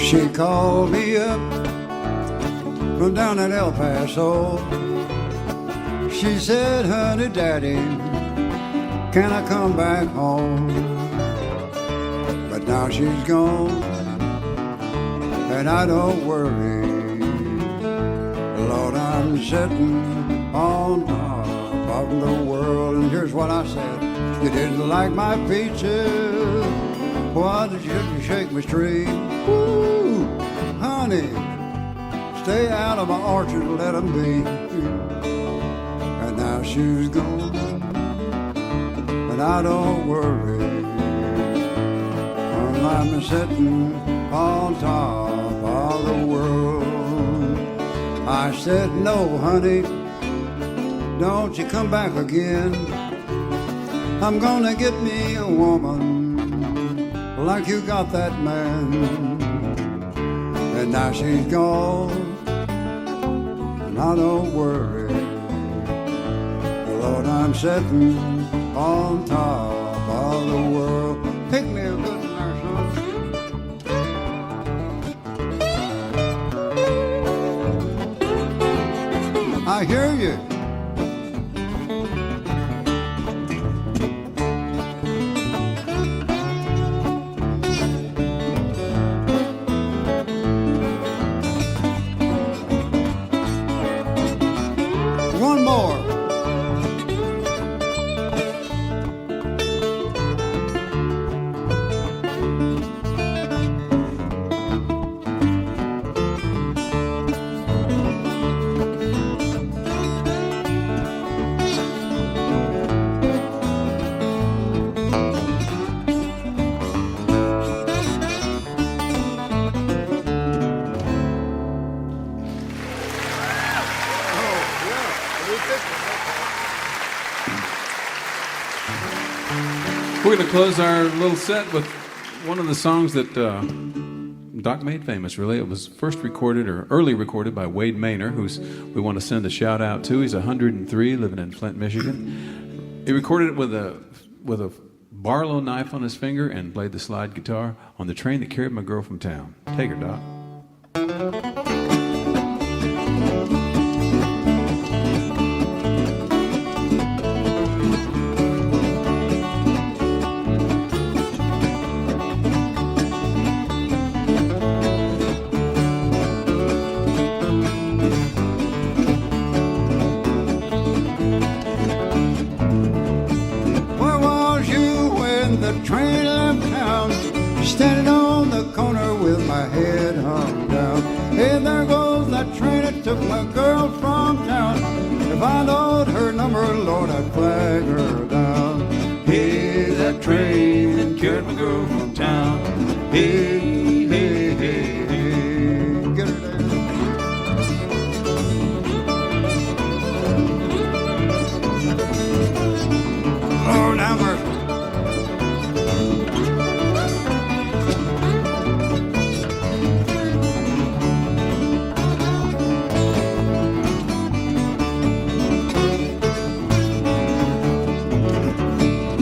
She called me up from down at El Paso. She said, honey, daddy, can I come back home? But now she's gone, and I don't worry. Lord, I'm sitting on top of the world. And here's what I said. You didn't like my peaches. Why did you shake my tree? Ooh, honey, stay out of my orchard, let them be. And now she's gone, and I don't worry. I'm sitting on top of the world. I said, no, honey, don't you come back again. I'm gonna get me a woman like you got that man. And now she's gone, and I don't worry. Lord, I'm sitting on top of the world. Pick me a good nurse, son. I hear you. One more. We're going to close our little set with one of the songs that Doc made famous, really. It was first recorded, or early recorded, by Wade Maynor, who's we want to send a shout out to. He's 103, living in Flint, Michigan. He recorded it with a Barlow knife on his finger and played the slide guitar on the train that carried my girl from town. Take her, Doc. Train left town, standing on the corner with my head hung down. Hey, there goes that train that took my girl from town. If I knowed her number, Lord, I'd flag her down. Hey, that train that carried my girl from town. Hey, hey, hey, hey, get her there. Lord, have mercy.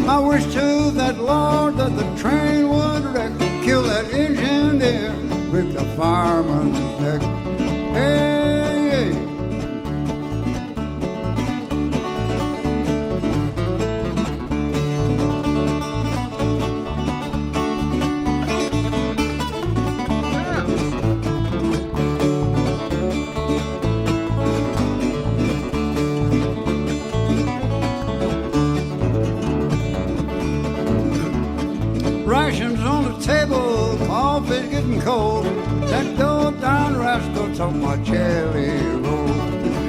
I wish to that Lord that the train would wreck, kill that engineer, break the fireman's neck. Hey, hey. lights on my jelly roll.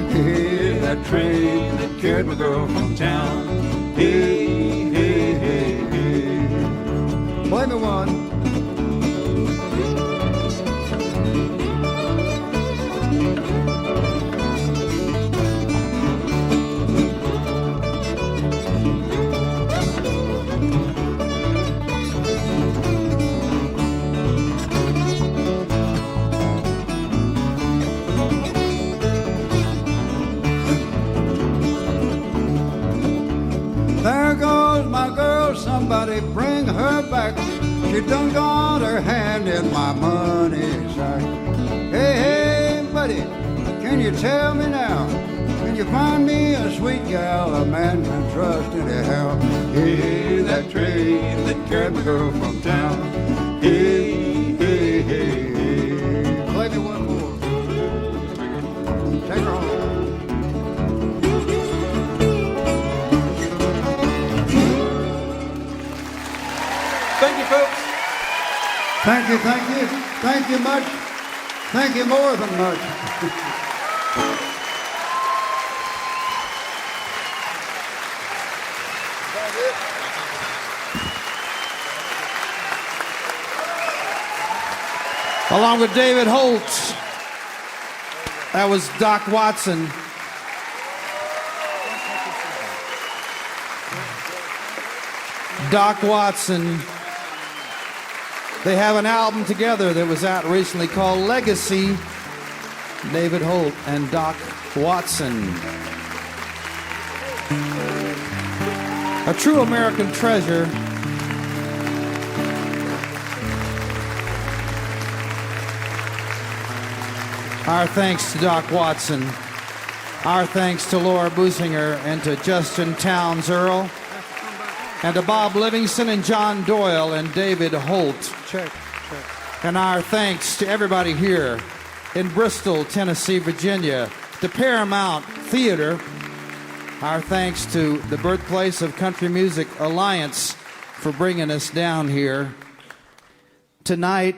Hey, that train that carried my girl from town. Hey, hey, hey, hey. Play me one. There goes my girl, somebody bring her back. She done got her hand in my money sack. Hey, hey, buddy, can you tell me now? Can you find me a sweet gal a man can trust anyhow? Hey, that train that carried my girl from town. Hey, hey, hey, hey. Play me one more. Take her home. Thank you, folks. Thank you, thank you. Thank you much. Thank you more than much. Along with David Holt, that was Doc Watson. Doc Watson. They have an album together that was out recently called Legacy. David Holt and Doc Watson. A true American treasure. Our thanks to Doc Watson. Our thanks to Laura Boosinger and to Justin Towns Earle. And to Bob Livingston and John Doyle and David Holt. Check. And our thanks to everybody here in Bristol, Tennessee, Virginia, to Paramount Theater. Our thanks to the birthplace of Country Music Alliance for bringing us down here. Tonight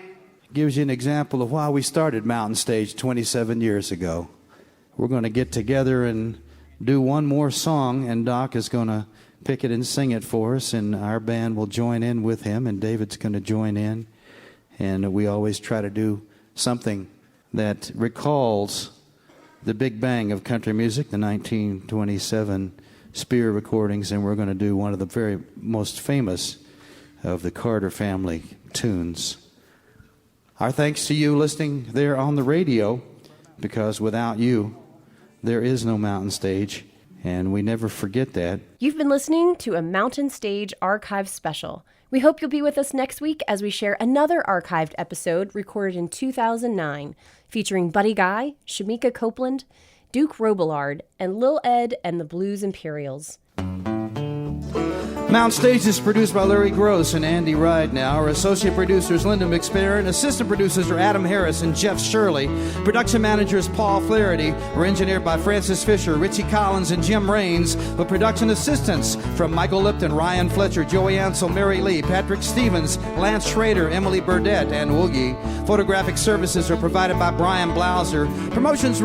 gives you an example of why we started Mountain Stage 27 years ago. We're going to get together and do one more song, and Doc is going to pick it and sing it for us, and our band will join in with him, and David's going to join in. And we always try to do something that recalls the Big Bang of country music, the 1927 Spear recordings, and we're going to do one of the very most famous of the Carter family tunes. Our thanks to you listening there on the radio, because without you, there is no Mountain Stage. And we never forget that. You've been listening to a Mountain Stage Archive special. We hope you'll be with us next week as we share another archived episode recorded in 2009, featuring Buddy Guy, Shamika Copeland, Duke Robillard, and Lil Ed and the Blues Imperials. Mountain Stage is produced by Larry Gross and Andy Ridenau. Our associate producers, Linda McSparron. Assistant producers are Adam Harris and Jeff Shirley. Production manager is Paul Flaherty. We're engineered by Francis Fisher, Richie Collins, and Jim Raines. With production assistants from Michael Lipton, Ryan Fletcher, Joey Ansel, Mary Lee, Patrick Stevens, Lance Schrader, Emily Burdett, and Woogie. Photographic services are provided by Brian Blauser. Promotions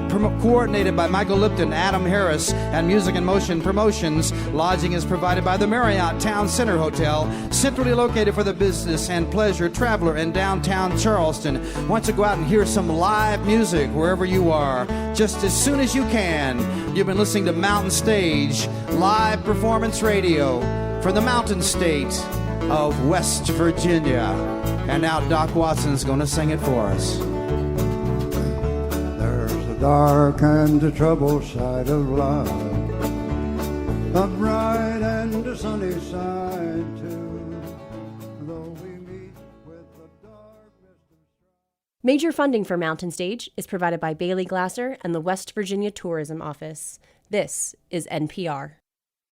coordinated by Michael Lipton, Adam Harris, and Music in Motion Promotions. Lodging is provided by the Marriott Town Center Hotel, centrally located for the business and pleasure traveler in downtown Charleston. Want to go out and hear some live music wherever you are, just as soon as you can. You've been listening to Mountain Stage, live performance radio from the Mountain State of West Virginia. And now Doc Watson's going to sing it for us. Dark and the troubled side of life, a bright and a sunny side too, though we meet with the darkness. Major funding for Mountain Stage is provided by Bailey Glasser and the West Virginia Tourism Office. This is NPR.